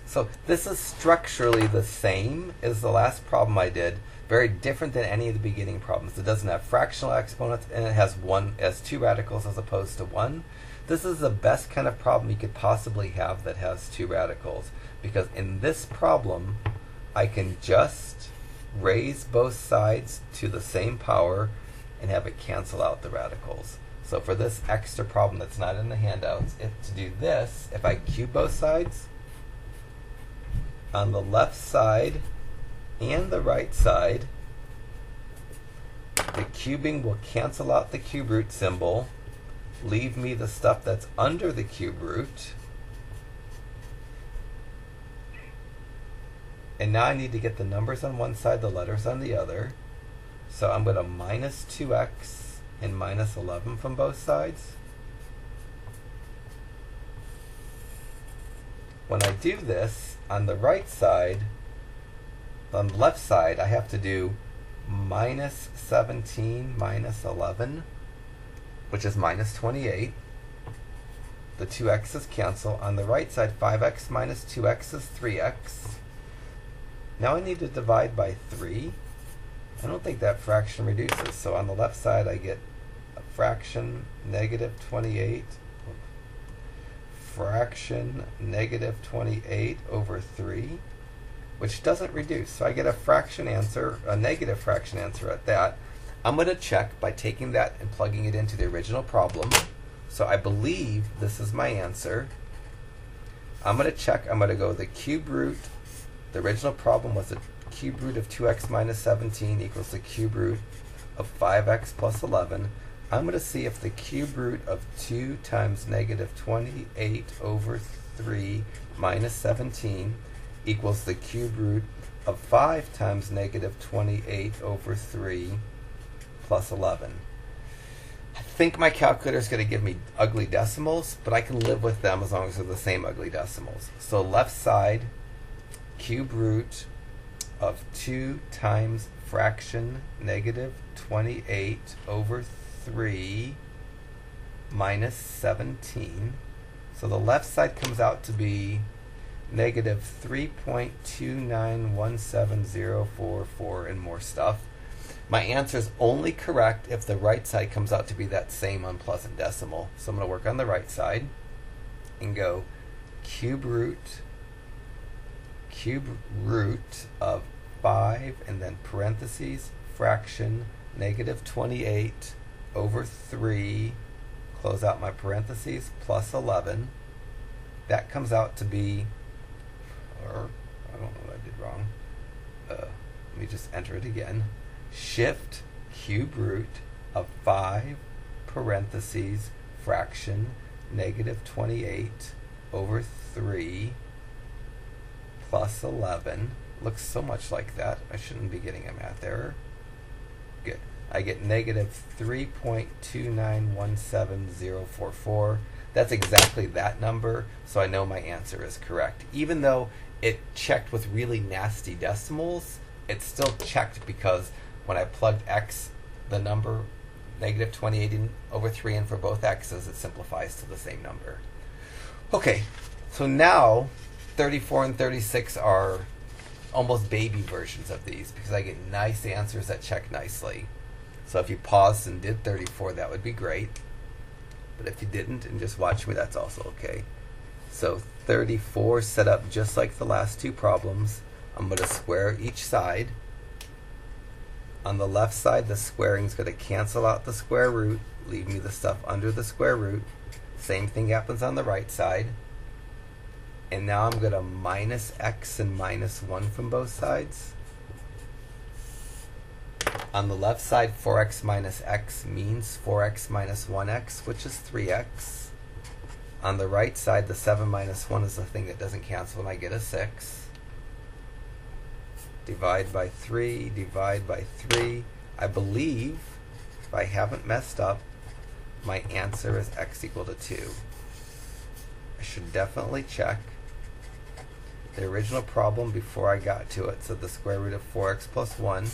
So this is structurally the same as the last problem I did. Very different than any of the beginning problems. It doesn't have fractional exponents, and it has 2 radicals as opposed to 1. This is the best kind of problem you could possibly have that has 2 radicals, because in this problem I can just raise both sides to the same power and have it cancel out the radicals. So for this extra problem that's not in the handouts, to do this, if I cube both sides, on the left side and the right side, the cubing will cancel out the cube root symbol, leave me the stuff that's under the cube root. And now I need to get the numbers on one side, the letters on the other. So I'm going to minus 2x and minus 11 from both sides. When I do this, on the right side, on the left side, I have to do minus 17 minus 11, which is minus 28. The 2x's cancel. On the right side, 5x minus 2x is 3x. Now I need to divide by 3. I don't think that fraction reduces. So on the left side, I get a fraction negative 28. Fraction negative 28 over 3, which doesn't reduce. So I get a fraction answer, a negative fraction answer at that. I'm going to check by taking that and plugging it into the original problem. So I believe this is my answer. I'm going to check. I'm going to go the cube root. The original problem was the cube root of 2x minus 17 equals the cube root of 5x plus 11. I'm going to see if the cube root of 2 times negative 28 over 3 minus 17 equals the cube root of 5 times negative 28 over 3 plus 11. I think my calculator is going to give me ugly decimals, but I can live with them as long as they're the same ugly decimals. So left side, cube root of 2 times fraction negative 28 over 3 minus 17. So the left side comes out to be negative 3.2917044 and more stuff. My answer is only correct if the right side comes out to be that same unpleasant decimal. So I'm going to work on the right side and go cube root of 5 and then parentheses fraction negative 28 over 3, close out my parentheses, plus 11. That comes out to be, or I don't know what I did wrong. Let me just enter it again. Shift cube root of 5 parentheses fraction negative 28 over 3 plus 11. Looks so much like that. I shouldn't be getting a math error. Good. I get negative 3.2917044. That's exactly that number, so I know my answer is correct. Even though it checked with really nasty decimals, it still checked because when I plugged x, the number negative 28 over 3 in for both x's, it simplifies to the same number. Okay, so now 34 and 36 are almost baby versions of these because I get nice answers that check nicely. So if you paused and did 34, that would be great. But if you didn't and just watched me, that's also okay. So 34 set up just like the last two problems. I'm going to square each side. On the left side, the squaring is going to cancel out the square root, leave me the stuff under the square root. Same thing happens on the right side. And now I'm going to minus x and minus 1 from both sides. On the left side, 4x minus x means 4x minus 1x, which is 3x. On the right side, the 7 minus 1 is the thing that doesn't cancel, and I get a 6. Divide by 3, divide by 3. I believe, if I haven't messed up, my answer is x equal to 2. I should definitely check. The original problem before I got to it said the square root of 4x plus 1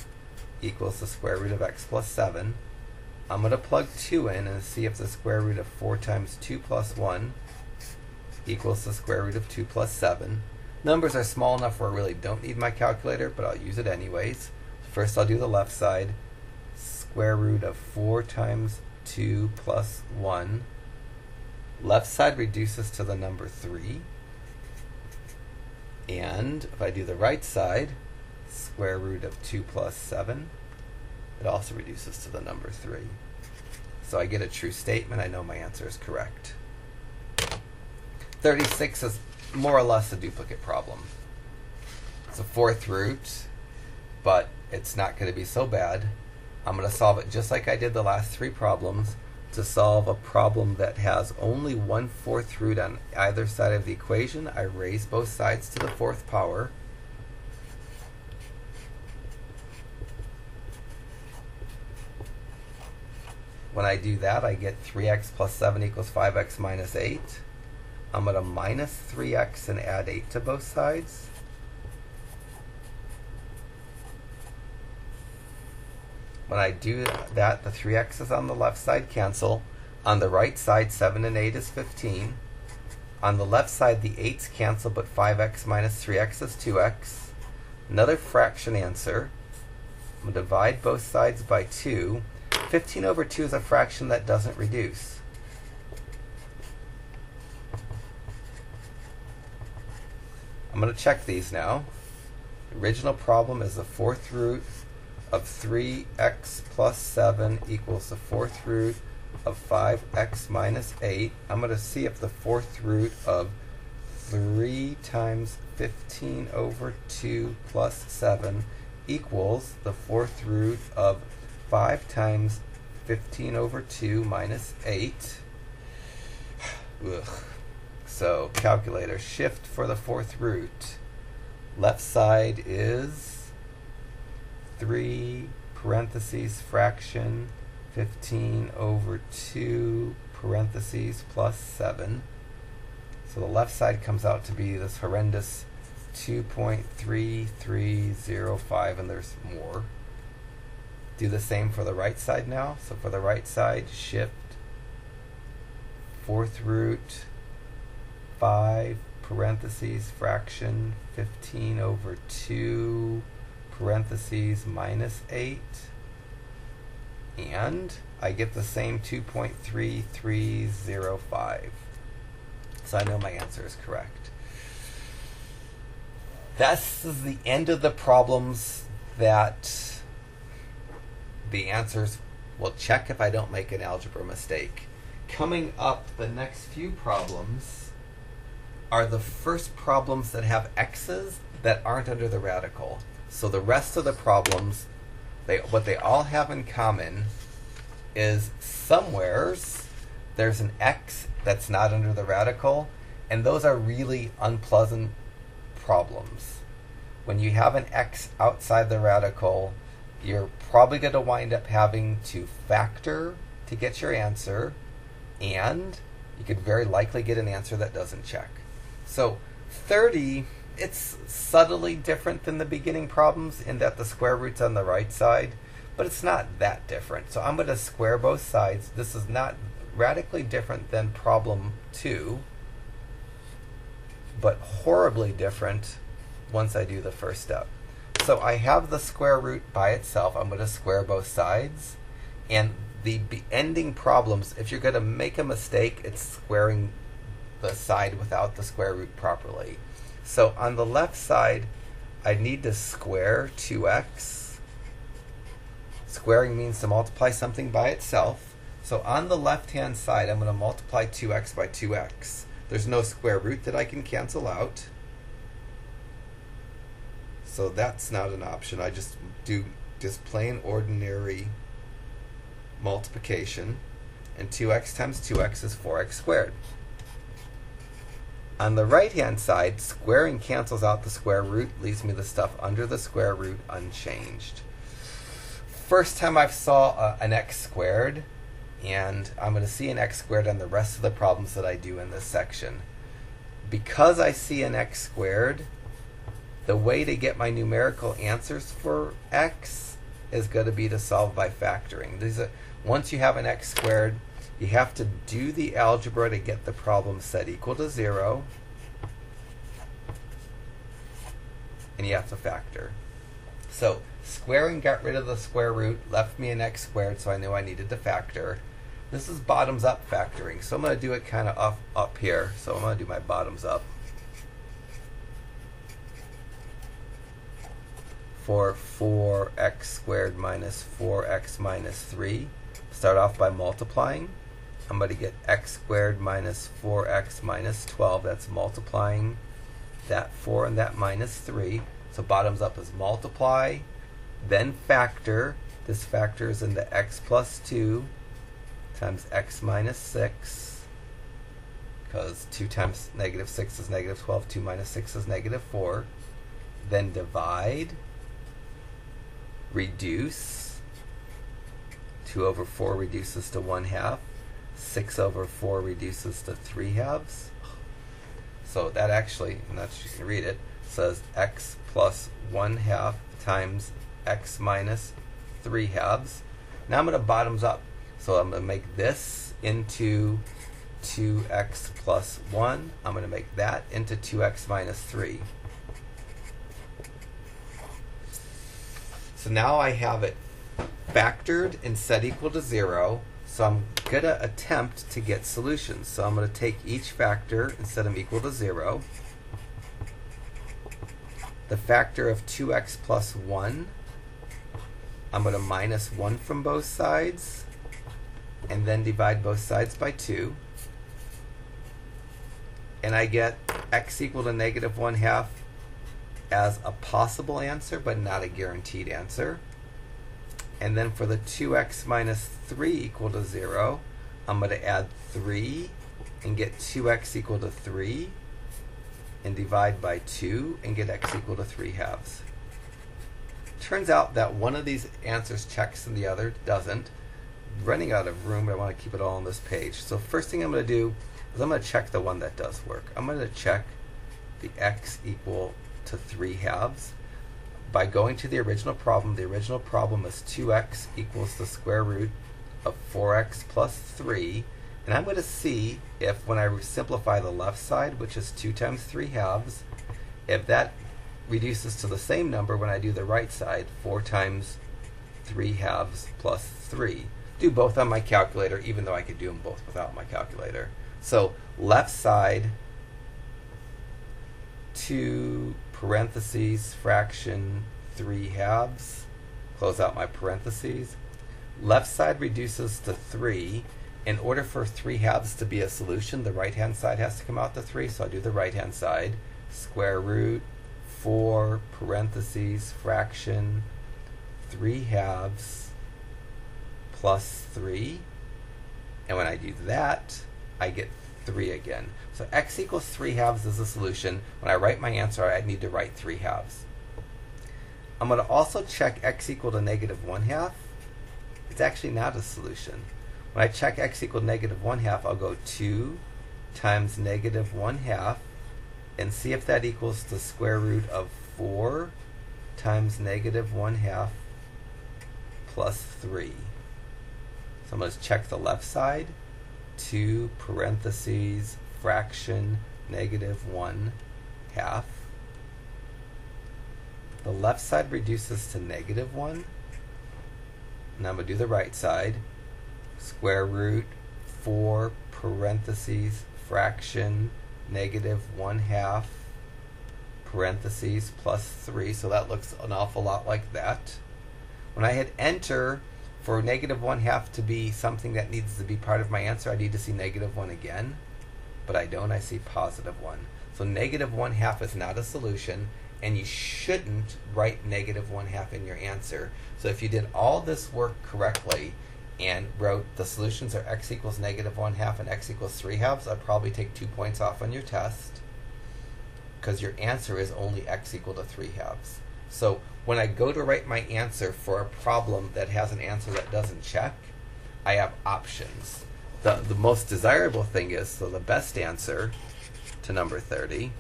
equals the square root of x plus 7. I'm going to plug 2 in and see if the square root of 4 times 2 plus 1 equals the square root of 2 plus 7. Numbers are small enough where I really don't need my calculator, but I'll use it anyways. First I'll do the left side. Square root of 4 times 2 plus 1. Left side reduces to the number 3. And if I do the right side, square root of 2 plus 7, it also reduces to the number 3. So I get a true statement. I know my answer is correct. 36 is more or less a duplicate problem. It's a fourth root, but it's not going to be so bad. I'm going to solve it just like I did the last three problems to solve a problem that has only 1/4 root on either side of the equation. I raise both sides to the 4th power. When I do that, I get 3x plus 7 equals 5x minus 8. I'm going to minus 3x and add 8 to both sides. When I do that, the 3x's on the left side cancel. On the right side, 7 and 8 is 15. On the left side, the 8's cancel, but 5x minus 3x is 2x. Another fraction answer. I'm going to divide both sides by 2. 15 over 2 is a fraction that doesn't reduce. I'm going to check these now. The original problem is the fourth root of 3x plus 7 equals the fourth root of 5x minus 8. I'm going to see if the fourth root of 3 times 15 over 2 plus 7 equals the fourth root of 5 times 15 over 2 minus 8. Ugh. So calculator, shift for the fourth root. Left side is 3 parentheses fraction 15 over 2 parentheses plus 7. So the left side comes out to be this horrendous 2.3305, and there's more. Do the same for the right side now. So for the right side, shift fourth root 5 parentheses fraction 15 over 2 parentheses minus 8, and I get the same 2.3305. So I know my answer is correct. This is the end of the problems that the answers will check if I don't make an algebra mistake. Coming up, the next few problems are the first problems that have x's that aren't under the radical. So the rest of the problems, what they all have in common is somewheres there's an x that's not under the radical, and those are really unpleasant problems. When you have an x outside the radical, you're probably going to wind up having to factor to get your answer, and you could very likely get an answer that doesn't check. So 30, it's subtly different than the beginning problems in that the square root's on the right side, but it's not that different. So I'm going to square both sides. This is not radically different than problem 2, but horribly different once I do the first step. So I have the square root by itself. I'm going to square both sides. And the ending problems, if you're going to make a mistake, it's squaring the side without the square root properly. So on the left side, I need to square 2x. Squaring means to multiply something by itself. So on the left-hand side, I'm going to multiply 2x by 2x. There's no square root that I can cancel out. So that's not an option. I just do plain ordinary multiplication. And 2x times 2x is 4x squared. On the right-hand side, squaring cancels out the square root, leaves me the stuff under the square root unchanged. First time I saw an x squared, and I'm going to see an x squared on the rest of the problems that I do in this section. Because I see an x squared, the way to get my numerical answers for x is going to be to solve by factoring. Once you have an x squared, you have to do the algebra to get the problem set equal to 0, and you have to factor. So squaring got rid of the square root, left me an x squared, so I knew I needed to factor. This is bottoms up factoring, so I'm going to do it kind of up here. So I'm going to do my bottoms up. For 4x squared minus 4x minus 3, start off by multiplying. I'm going to get x squared minus 4x minus 12. That's multiplying that 4 and that minus 3. So bottoms up is multiply, then factor. This factors into x plus 2 times x minus 6, because 2 times negative 6 is negative 12, 2 minus 6 is negative 4. Then divide, reduce. 2 over 4 reduces to 1/2. 6 over 4 reduces to 3/2. So that actually, and that's, you can read it, says x plus 1/2 times x minus 3/2. Now I'm going to bottoms up. So I'm going to make this into 2x plus 1. I'm going to make that into 2x minus 3. So now I have it factored and set equal to 0. So I'm going to attempt to get solutions. So I'm going to take each factor and set them equal to 0. The factor of 2x plus 1, I'm going to minus 1 from both sides, and then divide both sides by 2. And I get x equal to negative 1/2 as a possible answer, but not a guaranteed answer. And then for the 2x minus 3 equal to 0, I'm going to add 3 and get 2x equal to 3, and divide by 2 and get x equal to 3/2. Turns out that one of these answers checks and the other doesn't. Running out of room, but I want to keep it all on this page. So first thing I'm going to do is I'm going to check the one that does work. I'm going to check the x equal to 3/2 by going to the original problem. The original problem is 2x equals the square root of 4x plus 3. And I'm going to see if when I simplify the left side, which is 2 times 3/2, if that reduces to the same number when I do the right side, 4 times 3/2 plus 3. Do both on my calculator, even though I could do them both without my calculator. So left side, 2 parentheses fraction 3/2, close out my parentheses. Left side reduces to 3. In order for 3/2 to be a solution, the right hand side has to come out to 3, so I do the right hand side. Square root 4 parentheses fraction 3/2 plus 3. And when I do that, I get 3 again. So x equals 3/2 is a solution. When I write my answer, I need to write 3/2. I'm going to also check x equal to negative 1/2. It's actually not a solution. When I check x equal to negative 1/2, I'll go 2 times negative 1/2 and see if that equals the square root of 4 times negative 1/2 plus 3. So I'm going to check the left side. 2 parentheses fraction negative 1/2. The left side reduces to negative 1. Now I'm going to do the right side. Square root 4 parentheses fraction negative 1/2 parentheses plus 3. So that looks an awful lot like that. When I hit enter, for negative 1/2 to be something that needs to be part of my answer, I need to see negative 1 again. But I don't, I see positive 1. So negative 1/2 is not a solution, and you shouldn't write negative 1/2 in your answer. So if you did all this work correctly and wrote the solutions are x equals negative 1/2 and x equals 3/2, I'd probably take 2 points off on your test, because your answer is only x equal to 3/2. So when I go to write my answer for a problem that has an answer that doesn't check, I have options. The most desirable thing is, so the best answer to number 30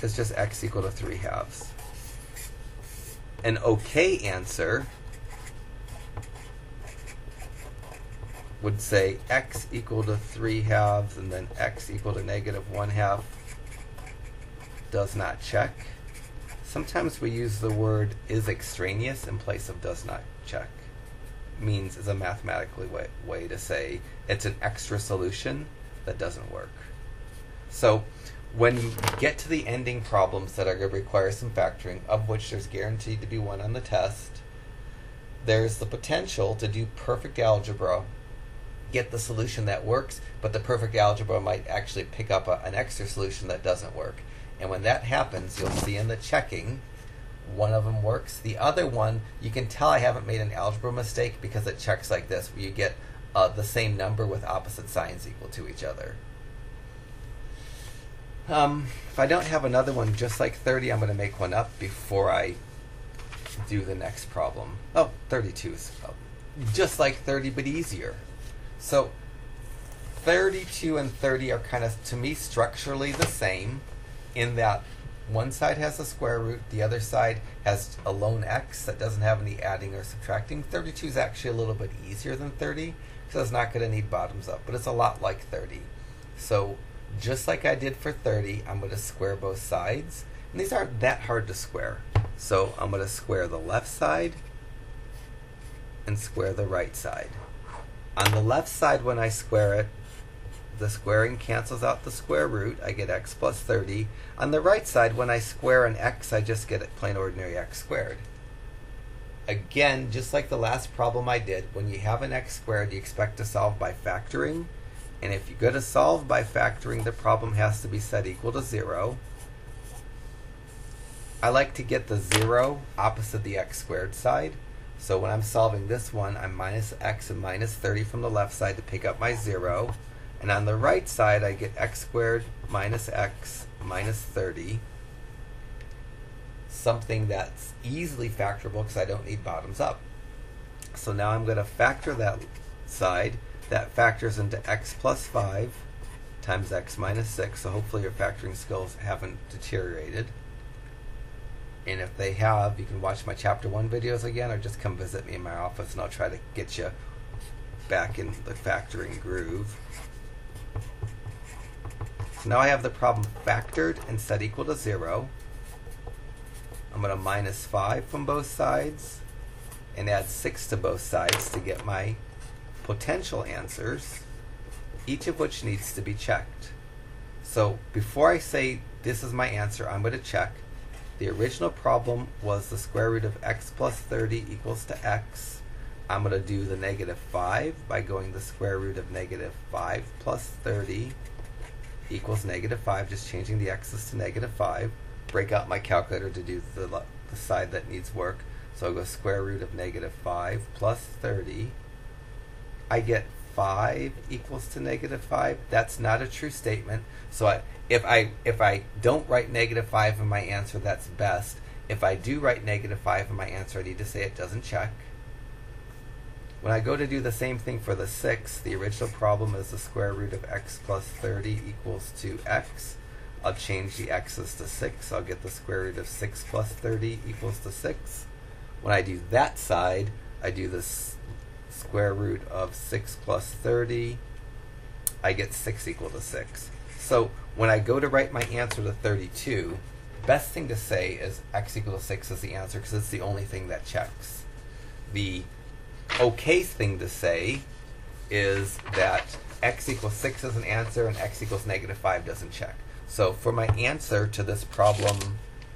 is just x equal to 3/2. An okay answer would say x equal to 3/2 and then x equal to negative 1/2 does not check. Sometimes we use the word is extraneous in place of does not check. Means is a mathematically way to say it's an extra solution that doesn't work. So when you get to the ending problems that are going to require some factoring, of which there's guaranteed to be one on the test, there's the potential to do perfect algebra, get the solution that works, but the perfect algebra might actually pick up an extra solution that doesn't work. And when that happens, you'll see in the checking, one of them works. The other one, you can tell I haven't made an algebra mistake because it checks like this, where you get the same number with opposite signs equal to each other. If I don't have another one just like 30, I'm going to make one up before I do the next problem. Oh, 32 is just like 30 but easier. So 32 and 30 are kind of, to me, structurally the same in that one side has a square root, the other side has a lone x that doesn't have any adding or subtracting. 32 is actually a little bit easier than 30, so it's not going to need bottoms up, but it's a lot like 30. So just like I did for 30, I'm going to square both sides. And these aren't that hard to square. So I'm going to square the left side and square the right side. On the left side, when I square it, the squaring cancels out the square root. I get x plus 30. On the right side, when I square an x, I just get it plain ordinary x squared. Again, just like the last problem I did, when you have an x squared, you expect to solve by factoring. And if you're going to solve by factoring, the problem has to be set equal to 0. I like to get the 0 opposite the x squared side. So when I'm solving this one, I'm minus x and minus 30 from the left side to pick up my 0. And on the right side, I get x squared minus x minus 30. Something that's easily factorable because I don't need bottoms up. So now I'm going to factor that side. That factors into x plus 5 times x minus 6. So hopefully your factoring skills haven't deteriorated. And if they have, you can watch my chapter 1 videos again, or just come visit me in my office and I'll try to get you back in the factoring groove. So now I have the problem factored and set equal to 0. I'm going to minus 5 from both sides and add 6 to both sides to get my potential answers, each of which needs to be checked. So before I say this is my answer, I'm going to check. The original problem was the square root of x plus 30 equals to x. I'm going to do the negative 5 by going the square root of negative 5 plus 30 equals negative 5, just changing the x's to negative 5. Break out my calculator to do the side that needs work. So I'll go square root of negative 5 plus 30. I get 5 equals to negative 5. That's not a true statement. So if I don't write negative 5 in my answer, that's best. If I do write negative 5 in my answer, I need to say it doesn't check. When I go to do the same thing for the 6, the original problem is the square root of x plus 30 equals to x. I'll change the x's to 6. I'll get the square root of 6 plus 30 equals to 6. When I do that side, I do this square root of 6 plus 30. I get 6 equal to 6. So when I go to write my answer to 32, best thing to say is x equal to 6 is the answer because it's the only thing that checks. The okay thing to say is that x equals 6 is an answer and x equals negative 5 doesn't check. So for my answer to this problem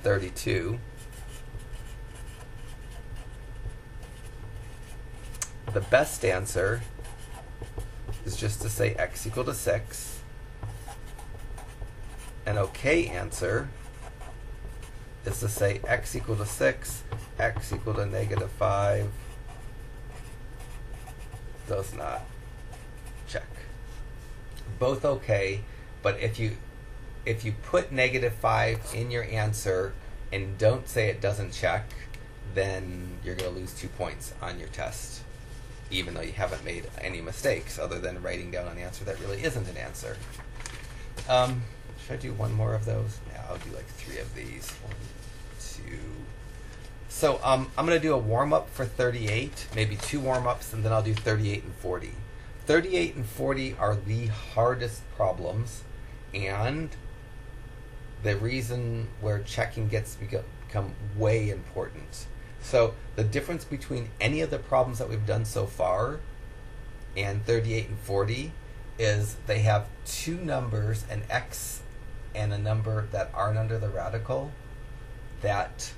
32, the best answer is just to say x equal to 6. An okay answer is to say x equal to 6, x equal to negative 5 does not check. Both okay, but if you put negative 5 in your answer and don't say it doesn't check, then you're going to lose 2 points on your test, even though you haven't made any mistakes other than writing down an answer that really isn't an answer. Should I do one more of those? Yeah, I'll do like 3 of these. 1, 2. So I'm going to do a warm-up for 38, maybe 2 warm-ups, and then I'll do 38 and 40. 38 and 40 are the hardest problems, and the reason where checking gets become way important. So the difference between any of the problems that we've done so far and 38 and 40 is they have 2 numbers, an x and a number that aren't under the radical, that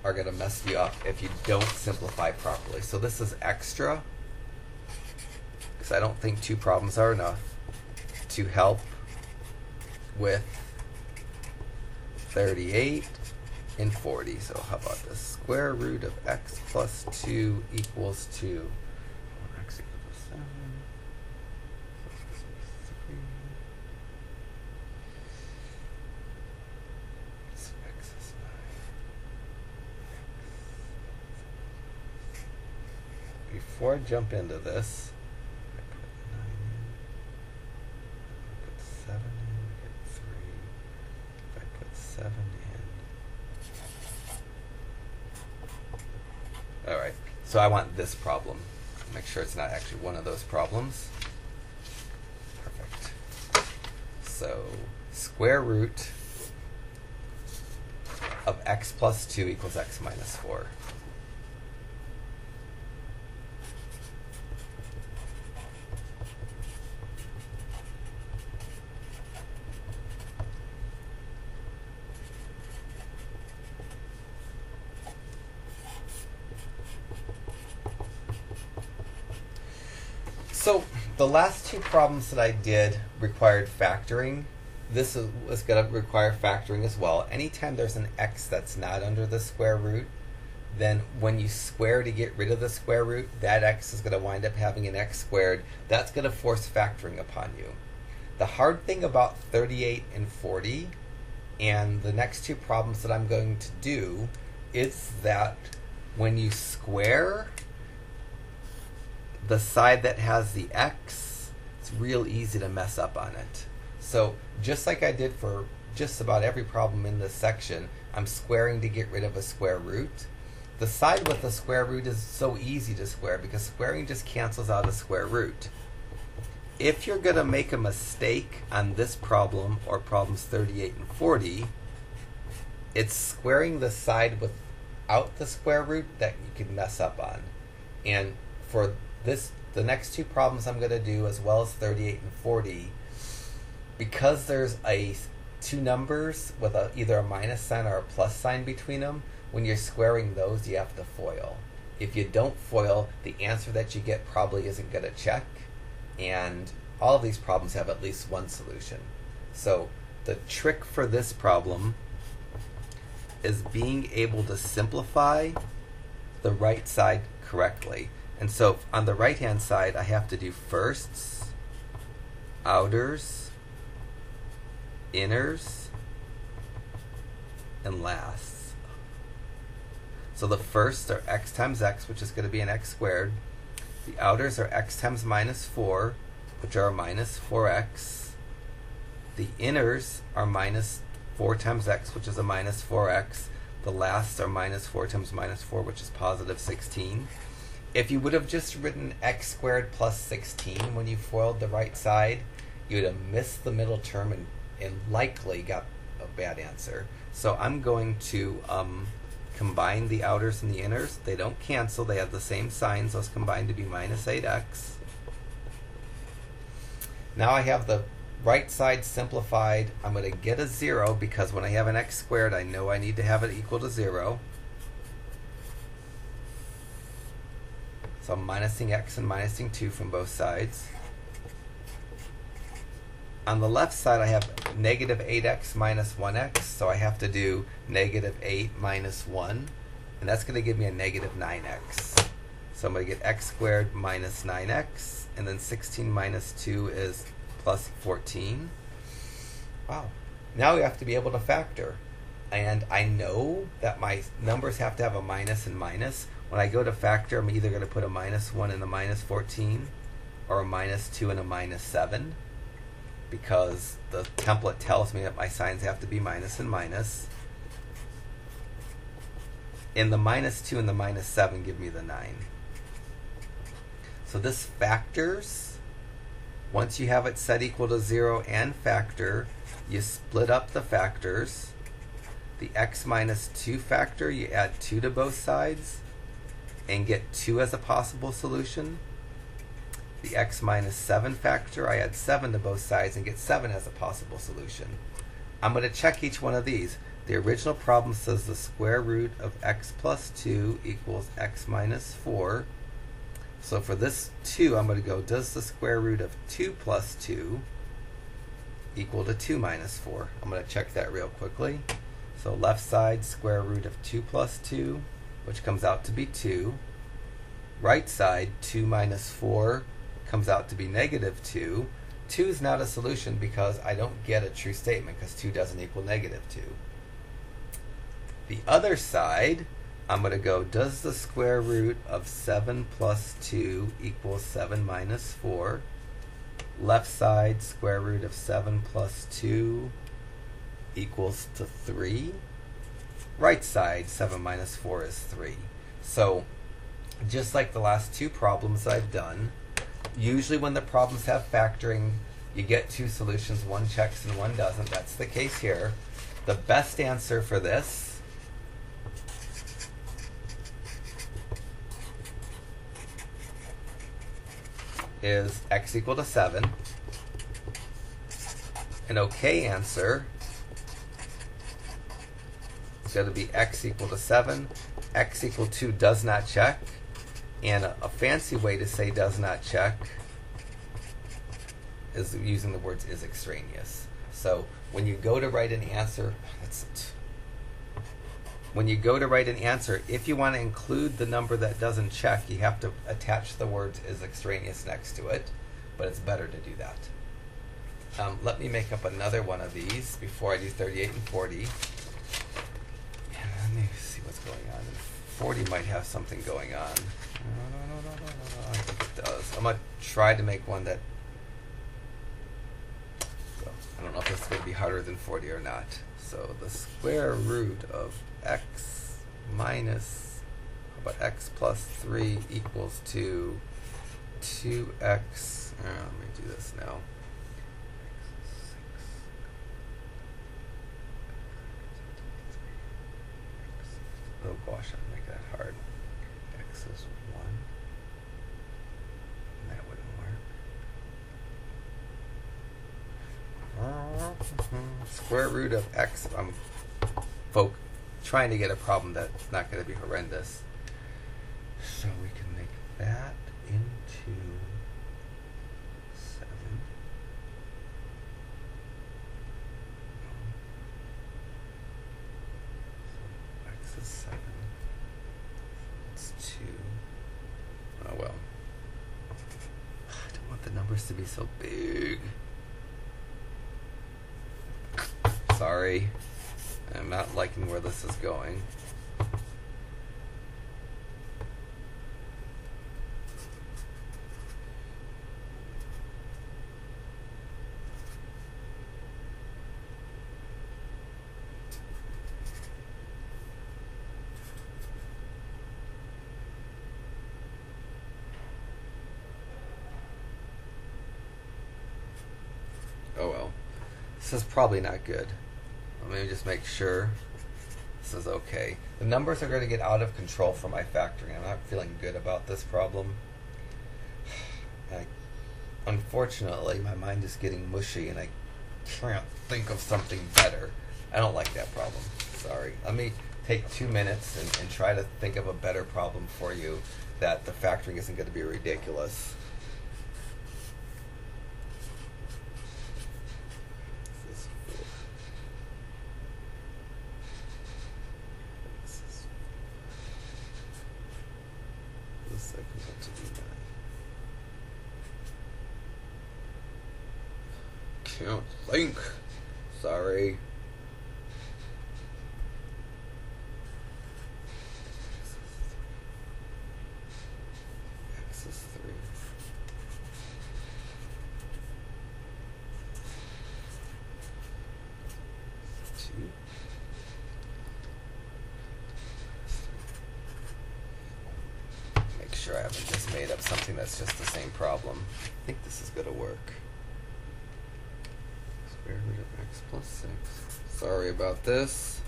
are going to mess you up if you don't simplify properly. So this is extra, because I don't think 2 problems are enough to help with 38 and 40. So how about the square root of x plus 2 equals 2. X equals 7. So this is 3. before I jump into this, I put 9 in, I put 7 in, we get 3. If I put 7 in. Alright, so I want this problem. Make sure it's not actually one of those problems. Perfect. So, square root of x plus 2 equals x minus 4. So the last two problems that I did required factoring. This was going to require factoring as well. Anytime there's an x that's not under the square root, then when you square to get rid of the square root, that x is going to wind up having an x squared. That's going to force factoring upon you. The hard thing about 38 and 40 and the next two problems that I'm going to do is that when you square the side that has the x, it's real easy to mess up on it. So just like I did for just about every problem in this section, I'm squaring to get rid of a square root. The side with the square root is so easy to square because squaring just cancels out a square root. If you're going to make a mistake on this problem or problems 38 and 40, it's squaring the side without the square root that you can mess up on. And for the next two problems I'm going to do, as well as 38 and 40, because there's two numbers with either a minus sign or a plus sign between them, when you're squaring those, you have to FOIL. If you don't FOIL, the answer that you get probably isn't going to check, and all of these problems have at least one solution. So the trick for this problem is being able to simplify the right side correctly. And so on the right-hand side, I have to do firsts, outers, inners, and lasts. So the firsts are x times x, which is going to be an x squared. The outers are x times minus 4, which are minus 4x. The inners are minus 4 times x, which is a minus 4x. The lasts are minus 4 times minus 4, which is positive 16. If you would have just written x squared plus 16 when you FOILed the right side, you would have missed the middle term and likely got a bad answer. So I'm going to combine the outers and the inners. They don't cancel. They have the same signs. Those combine to be minus 8x. Now I have the right side simplified. I'm going to get a 0 because when I have an x squared, I know I need to have it equal to 0. So I'm minusing x and minusing 2 from both sides. On the left side, I have negative 8x minus 1x, so I have to do negative 8 minus 1, and that's going to give me a negative 9x. So I'm going to get x squared minus 9x, and then 16 minus 2 is plus 14. Wow. Now we have to be able to factor. And I know that my numbers have to have a minus and minus. When I go to factor, I'm either going to put a minus 1 in the minus 14 or a minus 2 in a minus 7 because the template tells me that my signs have to be minus and minus. And the minus 2 and the minus 7 give me the 9. So this factors. Once you have it set equal to 0 and factor, you split up the factors. The x minus 2 factor, you add 2 to both sides and get 2 as a possible solution. The x minus 7 factor, I add 7 to both sides and get 7 as a possible solution. I'm going to check each one of these. The original problem says the square root of x plus 2 equals x minus 4. So for this 2, I'm going to go, does the square root of 2 plus 2 equal to 2 minus 4? I'm going to check that real quickly. So left side, square root of 2 plus 2, which comes out to be 2. Right side, 2 minus 4 comes out to be negative 2. 2 is not a solution because I don't get a true statement because 2 doesn't equal negative 2. The other side, I'm going to go, does the square root of 7 plus 2 equal 7 minus 4? Left side, square root of 7 plus 2 equals to 3. Right side, 7 minus 4 is 3. So, just like the last two problems I've done, usually when the problems have factoring, you get two solutions, one checks and one doesn't. That's the case here. The best answer for this is x equal to 7. An okay answer is going to be x equal to 7. X equal to does not check. And a fancy way to say does not check is using the words is extraneous. So when you go to write an answer, if you want to include the number that doesn't check, you have to attach the words is extraneous next to it, but it's better to do that. Let me make up another one of these before I do 38 and 40. And let me see what's going on. 40 might have something going on. No, I think it does. I'm going to try to make one that, well, I don't know if this is going to be harder than 40 or not. So the square root of x minus, how about x plus 3 equals to 2x, let me do this now. Oh gosh, I'll make that hard. X is 1. And that wouldn't work. Square root of x. I'm trying to get a problem that's not going to be horrendous. So we can make that into 7. So x is 7. It's 2. Oh well. I don't want the numbers to be so big. Sorry. I'm not liking where this is going. Oh well. This is probably not good. Let me just make sure this is okay. The numbers are going to get out of control for my factoring. I'm not feeling good about this problem. Unfortunately, my mind is getting mushy and I can't think of something better. I don't like that problem. Sorry. Let me take 2 minutes and try to think of a better problem for you that the factoring isn't going to be ridiculous. Can't think. Sorry. X is 3. Make sure I haven't just made up something that's just the same problem. I think this is going to work. Square root of x plus 6. Sorry about this.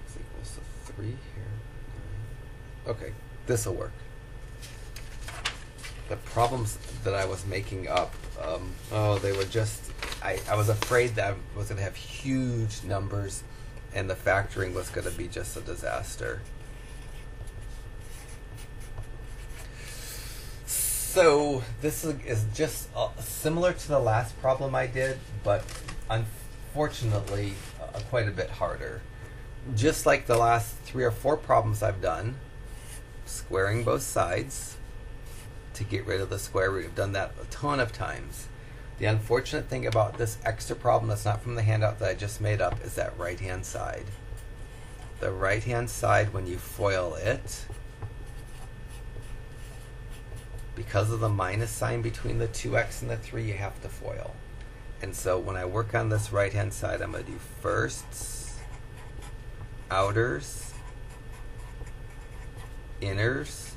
X equals to 3 here. 9. Okay, this will work. The problems that I was making up, they were just, I was afraid that I was going to have huge numbers and the factoring was going to be just a disaster. So this is just similar to the last problem I did, but unfortunately quite a bit harder. Just like the last 3 or 4 problems I've done, squaring both sides to get rid of the square root. I've done that a ton of times. The unfortunate thing about this extra problem that's not from the handout that I just made up is that right-hand side. the right-hand side, when you FOIL it, because of the minus sign between the 2x and the 3, you have to FOIL. And so when I work on this right-hand side, I'm going to do firsts, outers, inners,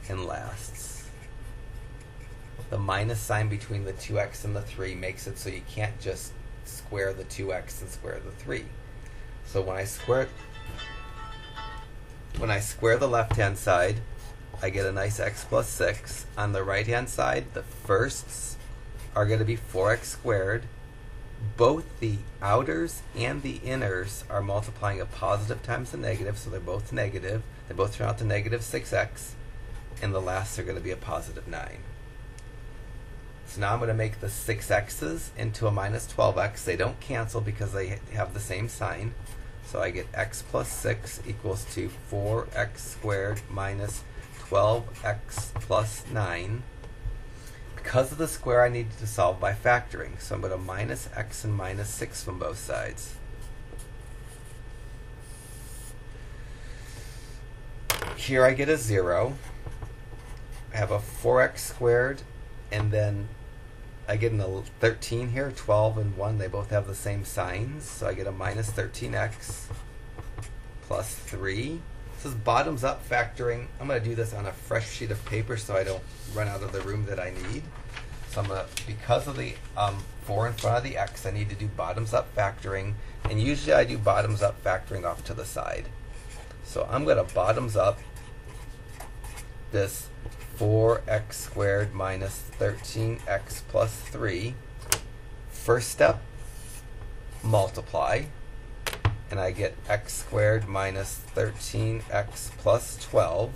and lasts. The minus sign between the 2x and the 3 makes it so you can't just square the 2x and square the 3. So when I square the left-hand side, I get a nice x plus 6. On the right-hand side, the firsts are going to be 4x squared. Both the outers and the inners are multiplying a positive times a negative, so they're both negative. They both turn out to negative 6x. And the lasts are going to be a positive 9. So now I'm going to make the 6x's into a minus 12x. They don't cancel because they have the same sign. So I get x plus 6 equals to 4x squared minus 12x plus 9. Because of the square, I need to solve by factoring. So I'm going to minus x and minus 6 from both sides. Here I get a 0. I have a 4x squared, and then I get a 13 here. 12 and 1, they both have the same signs. So I get a minus 13x plus 3. This is bottoms up factoring. I'm going to do this on a fresh sheet of paper so I don't run out of the room that I need. So I'm going to, because of the 4 in front of the x, I need to do bottoms up factoring. And usually I do bottoms up factoring off to the side. So I'm going to bottoms up this 4x squared minus 13x plus 3. First step, multiply. And I get x squared minus 13x plus 12.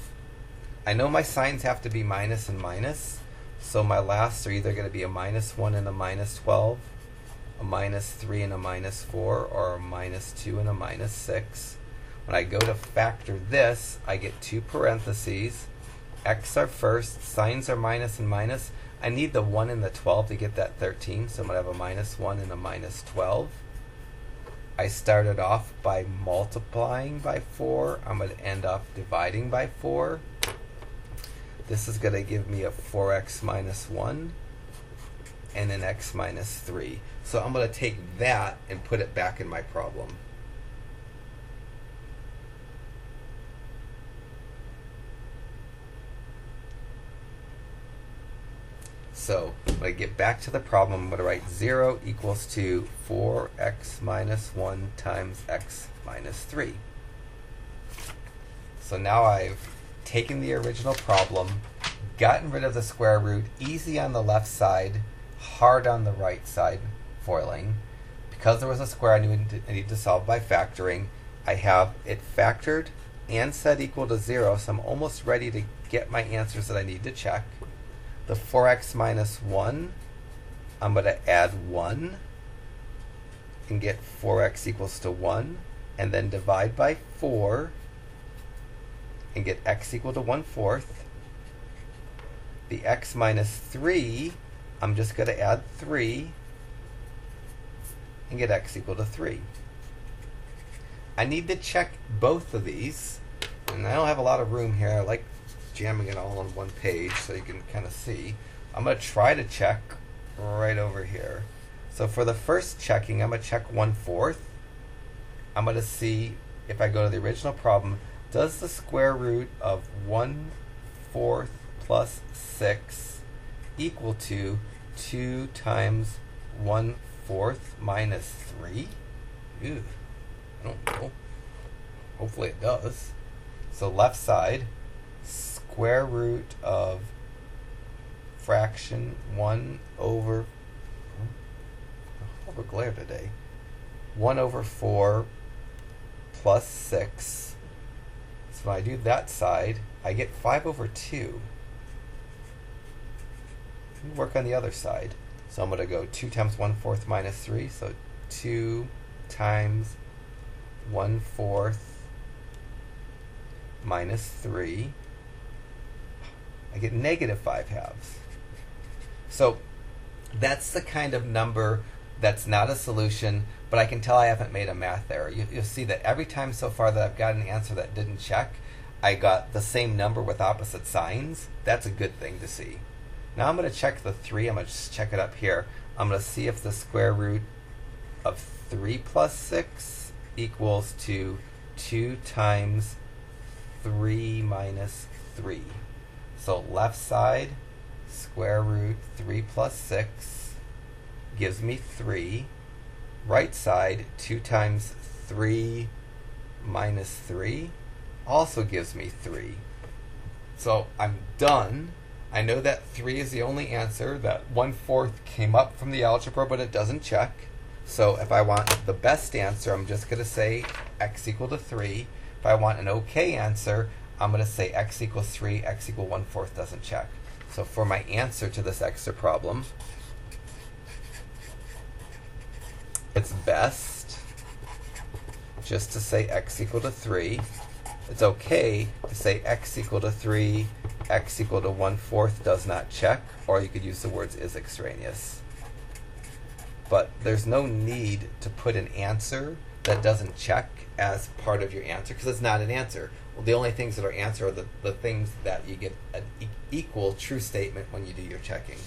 I know my signs have to be minus and minus, so my lasts are either going to be a minus 1 and a minus 12, a minus 3 and a minus 4, or a minus 2 and a minus 6. When I go to factor this, I get two parentheses. X are first, signs are minus and minus. I need the 1 and the 12 to get that 13, so I'm going to have a minus 1 and a minus 12. I started off by multiplying by 4. I'm going to end up dividing by 4. This is going to give me a 4x minus 1 and an x minus 3. So I'm going to take that and put it back in my problem. So when I get back to the problem, I'm going to write 0 equals to 4x minus 1 times x minus 3. So now I've taken the original problem, gotten rid of the square root, easy on the left side, hard on the right side, foiling. Because there was a square I need to solve by factoring, I have it factored and set equal to 0, so I'm almost ready to get my answers that I need to check. The 4x minus 1, I'm going to add 1 and get 4x equals to 1, and then divide by 4 and get x equal to 1/4. The x minus 3, I'm just going to add 3 and get x equal to 3. I need to check both of these, and I don't have a lot of room here. I like jamming it all on one page so you can kind of see. I'm going to try to check right over here. So for the first checking, I'm going to check 1/4. I'm going to see if I go to the original problem, does the square root of 1/4 plus 6 equal to 2 times 1/4 minus 3? Ew, I don't know. Hopefully it does. So left side, square root of fraction 1 over, over glare today, 1/4 plus 6. So when I do that side, I get 5/2. Let me work on the other side. So I'm going to go 2 times 1/4 minus 3, so 2 times 1/4 minus 3. I get negative 5/2. So that's the kind of number that's not a solution, but I can tell I haven't made a math error. You'll see that every time so far that I've got an answer that didn't check, I got the same number with opposite signs. That's a good thing to see. Now I'm going to check the 3. I'm going to just check it up here. I'm going to see if the square root of 3 plus 6 equals to 2 times 3 minus 3. So left side, square root 3 plus 6 gives me 3. Right side, 2 times 3 minus 3 also gives me 3. So I'm done. I know that 3 is the only answer. That 1/4 came up from the algebra, but it doesn't check. So if I want the best answer, I'm just going to say x equal to 3. If I want an okay answer, I'm going to say x equals 3, x equal 1/4 doesn't check. So for my answer to this extra problem, it's best just to say x equal to 3. It's okay to say x equal to 3, x equal to 1/4 does not check, or you could use the words is extraneous. But there's no need to put an answer that doesn't check as part of your answer, because it's not an answer. Well, the only things that are answer are the things that you get an equal true statement when you do your checking.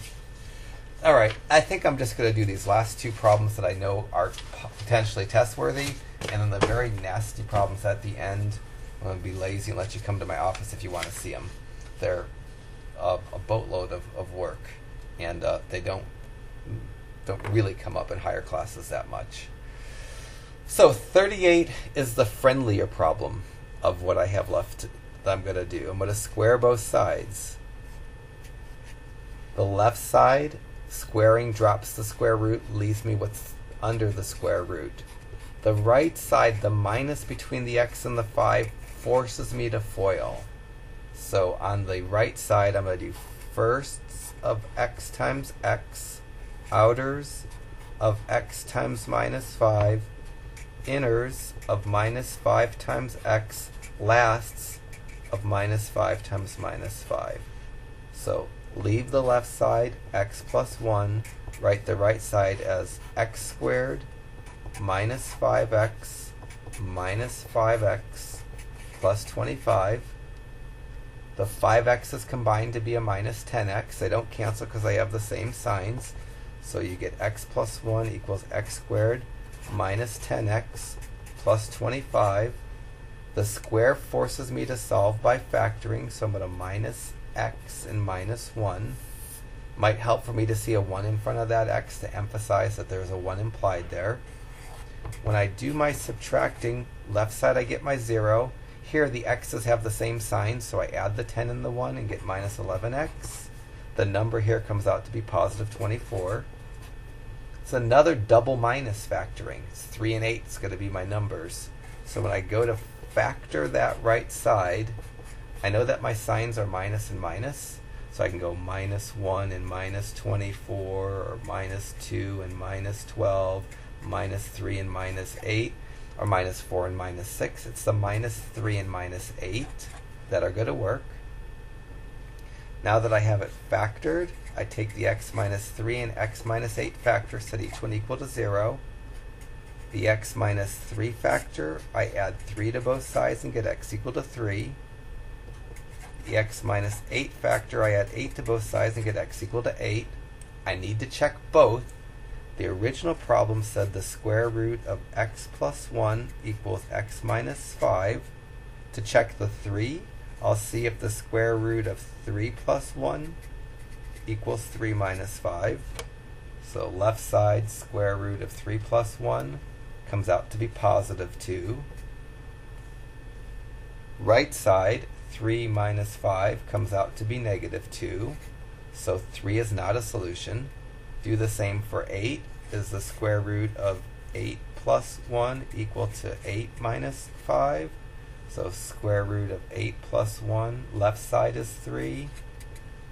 All right, I think I'm just going to do these last 2 problems that I know are potentially test-worthy, and then the very nasty problems at the end. I'm going to be lazy and let you come to my office if you want to see them. They're a boatload of work, and they don't really come up in higher classes that much. So 38 is the friendlier problem of what I have left that I'm going to do. I'm going to square both sides. The left side, squaring drops the square root, leaves me what's under the square root. The right side, the minus between the x and the 5, forces me to FOIL. So on the right side, I'm going to do firsts of x times x, outers of x times minus 5, inners of minus 5 times x, lasts of minus 5 times minus 5. So leave the left side, x plus 1, write the right side as x squared minus 5x minus 5x plus 25. The 5x's combined to be a minus 10x. They don't cancel because they have the same signs. So you get x plus 1 equals x squared minus 10x plus 25. The square forces me to solve by factoring, so I'm going to minus x and minus 1. Might help for me to see a 1 in front of that x to emphasize that there's a 1 implied there. When I do my subtracting, left side I get my 0. Here the x's have the same sign, so I add the 10 and the 1 and get minus 11x. The number here comes out to be positive 24. It's another double minus factoring. It's 3 and 8 is going to be my numbers. So when I go to factor that right side, I know that my signs are minus and minus. So I can go minus 1 and minus 24, or minus 2 and minus 12, minus 3 and minus 8, or minus 4 and minus 6. It's the minus 3 and minus 8 that are going to work. Now that I have it factored, I take the x minus 3 and x minus 8 factor, set each one equal to 0. The x minus 3 factor, I add 3 to both sides and get x equal to 3. The x minus 8 factor, I add 8 to both sides and get x equal to 8. I need to check both. The original problem said the square root of x plus 1 equals x minus 5. To check the 3, I'll see if the square root of 3 plus 1 equals 3 minus 5. So left side, square root of 3 plus 1 comes out to be positive 2. Right side, 3 minus 5 comes out to be negative 2. So 3 is not a solution. Do the same for 8. Is the square root of 8 plus 1 equal to 8 minus 5? So square root of 8 plus 1, left side is 3.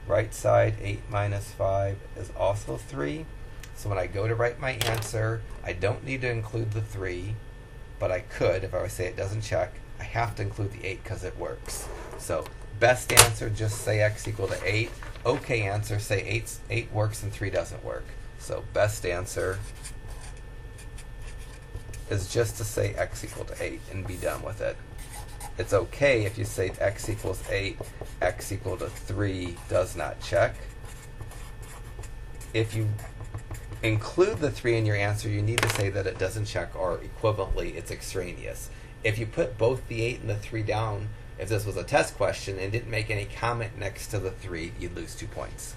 Right side, 8 minus 5 is also 3. So when I go to write my answer, I don't need to include the 3, but I could if I would say it doesn't check. I have to include the 8 because it works. So best answer, just say x equal to 8. Okay answer, say 8 works and 3 doesn't work. So best answer is just to say x equal to 8 and be done with it. It's okay if you say x equals 8, x equal to 3 does not check. If you include the 3 in your answer, you need to say that it doesn't check, or equivalently, it's extraneous. If you put both the 8 and the 3 down, if this was a test question and didn't make any comment next to the 3, you'd lose 2 points.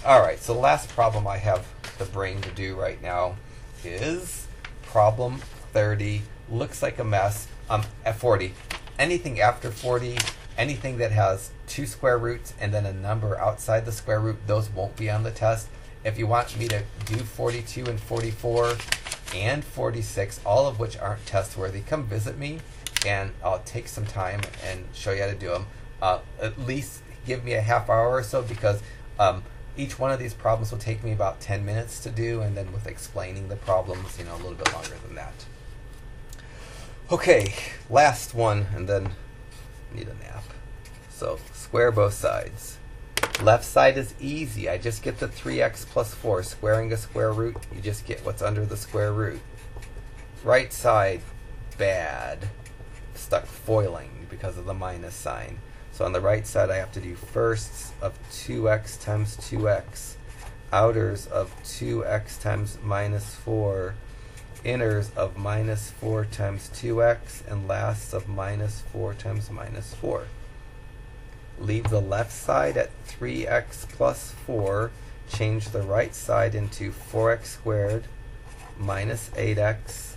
Alright, so the last problem I have the brain to do right now is problem 30. Looks like a mess. At 40. Anything after 40, anything that has 2 square roots and then a number outside the square root, those won't be on the test. If you want me to do 42 and 44 and 46, all of which aren't test worthy, come visit me and I'll take some time and show you how to do them. At least give me a half hour or so, because each one of these problems will take me about 10 minutes to do, and then with explaining the problems, a little bit longer than that. Okay, last one, and then need a nap. So square both sides. Left side is easy. I just get the 3x plus 4. Squaring a square root, you just get what's under the square root. Right side, bad. Stuck foiling because of the minus sign. So on the right side, I have to do firsts of 2x times 2x, outers of 2x times minus 4, inners of minus 4 times 2x, and lasts of minus 4 times minus 4. Leave the left side at 3x plus 4. Change the right side into 4x squared minus 8x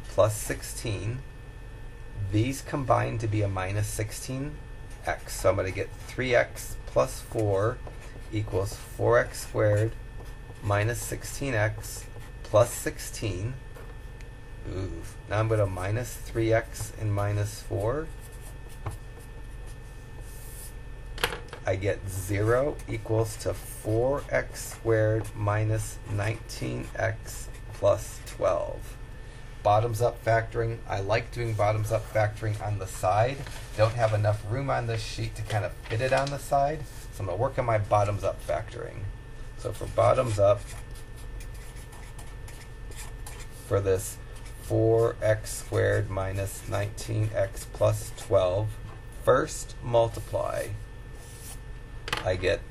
plus 16. These combine to be a minus 16x. So I'm going to get 3x plus 4 equals 4x squared minus 16x plus 16. Oof. Now I'm going to minus 3x and minus 4. I get 0 equals to 4x squared minus 19x plus 12. Bottoms up factoring. I like doing bottoms up factoring on the side. Don't have enough room on this sheet to kind of fit it on the side. So I'm going to work on my bottoms up factoring. So for bottoms up, for this 4x squared minus 19x plus 12, first multiply. I get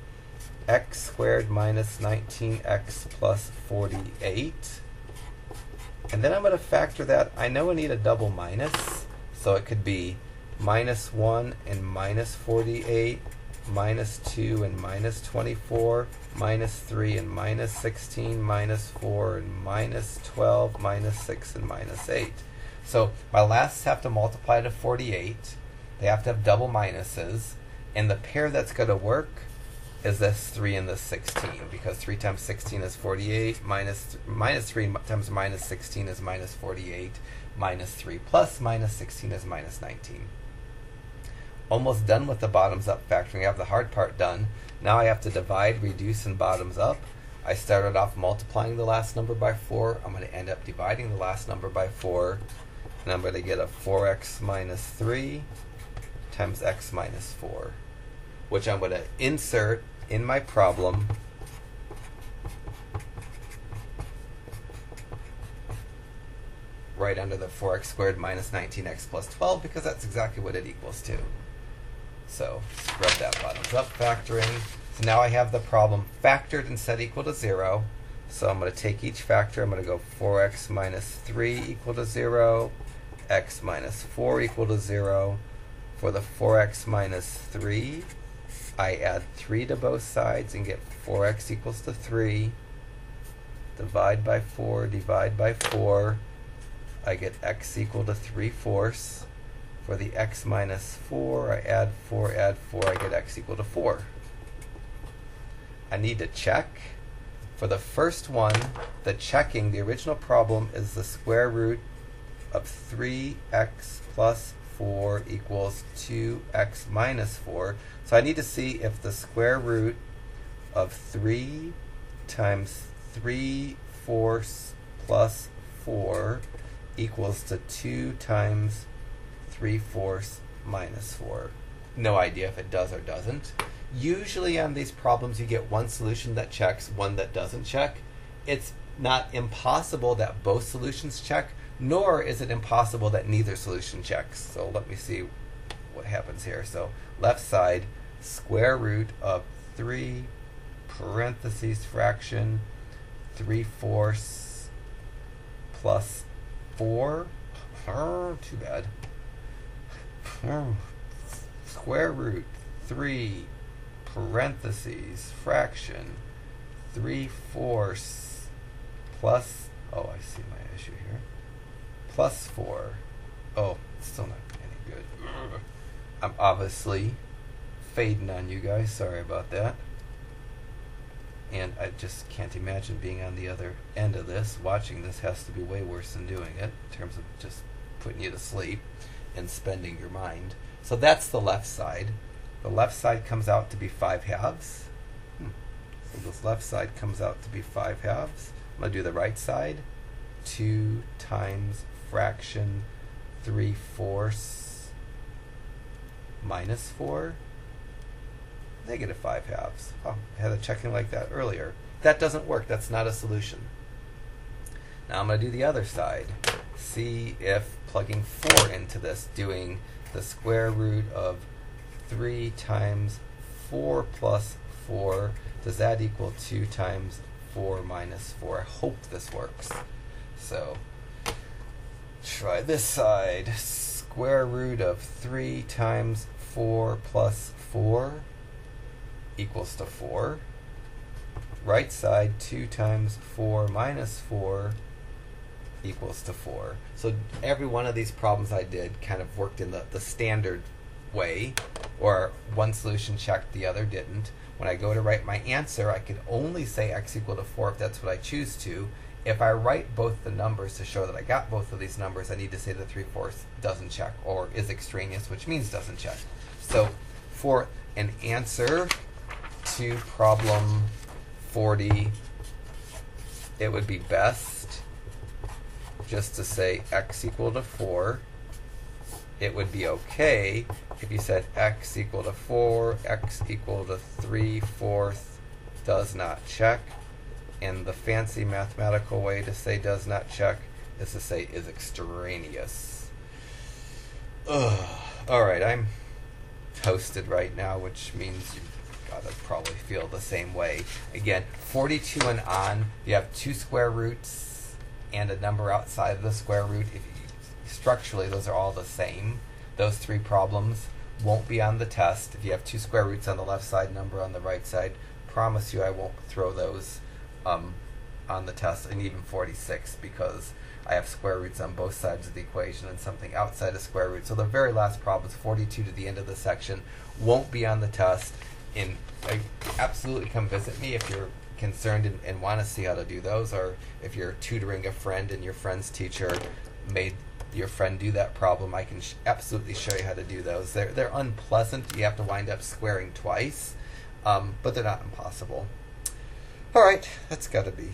x squared minus 19x plus 48. And then I'm going to factor that. I know I need a double minus, so it could be minus 1 and minus 48, minus 2 and minus 24, minus 3 and minus 16, minus 4 and minus 12, minus 6 and minus 8. So my lasts have to multiply to 48. They have to have double minuses. And the pair that's going to work is this 3 and this 16, because 3 times 16 is 48, minus 3 times minus 16 is minus 48, minus 3 plus minus 16 is minus 19. Almost done with the bottoms up factoring. I have the hard part done. Now I have to divide, reduce, and bottoms up. I started off multiplying the last number by 4. I'm going to end up dividing the last number by 4. And I'm going to get a 4x minus 3 times x minus 4. Which I'm going to insert in my problem right under the 4x squared minus 19x plus 12, because that's exactly what it equals to. So scrub that bottoms up factoring. So now I have the problem factored and set equal to 0. So I'm going to take each factor. I'm going to go 4x minus 3 equal to 0, x minus 4 equal to 0. For the 4x minus 3, I add 3 to both sides and get 4x equals to 3. Divide by 4, divide by 4. I get x equal to 3/4. For the x minus 4, I add 4, I get x equal to 4. I need to check. For the first one, the checking, the original problem is the square root of 3x plus 4 equals 2x minus 4. So I need to see if the square root of 3 times 3/4 plus 4 equals to 2 times 3/4 minus 4. No idea if it does or doesn't. Usually on these problems you get one solution that checks, one that doesn't check. It's not impossible that both solutions check, nor is it impossible that neither solution checks. So let me see what happens here. So left side, square root of 3 parentheses fraction 3/4 plus 4. Too bad. Square root 3 parentheses fraction 3/4 plus, oh, I see my issue here, plus 4. Oh, it's still not any good. I'm obviously fading on you guys. Sorry about that. And I just can't imagine being on the other end of this. Watching this has to be way worse than doing it, in terms of just putting you to sleep and spending your mind. So that's the left side. The left side comes out to be 5/2. So this left side comes out to be 5/2. I'm going to do the right side. 2 times fraction 3/4 minus 4. Negative 5/2. Oh, I had a checking like that earlier. That doesn't work. That's not a solution. Now I'm going to do the other side. See if plugging 4 into this, doing the square root of 3 times 4 plus 4, does that equal 2 times 4 minus 4? I hope this works. So try this side. Square root of 3 times 4 plus 4 equals to 4. Right side, 2 times 4 minus 4 equals to 4. So every one of these problems I did kind of worked in the standard way, or one solution checked, the other didn't. When I go to write my answer, I can only say x equal to 4 if that's what I choose to. If I write both the numbers to show that I got both of these numbers, I need to say the 3/4 doesn't check, or is extraneous, which means doesn't check. So for an answer to problem 40, it would be best just to say x equal to 4. It would be okay if you said x equal to 4, x equal to 3/4 does not check. And the fancy mathematical way to say does not check is to say is extraneous. Alright, I'm toasted right now, which means you've got to probably feel the same way. Again, 42 and on, you have 2 square roots and a number outside of the square root. Structurally, those are all the same. Those 3 problems won't be on the test. If you have 2 square roots on the left side, number on the right side, promise you I won't throw those on the test, and even 46, because I have square roots on both sides of the equation and something outside of square root. So the very last problems, 42 to the end of the section, won't be on the test. And absolutely come visit me if you're concerned and want to see how to do those, or if you're tutoring a friend and your friend's teacher made your friend do that problem, I can absolutely show you how to do those. They're unpleasant. You have to wind up squaring twice, but they're not impossible. All right, that's got to be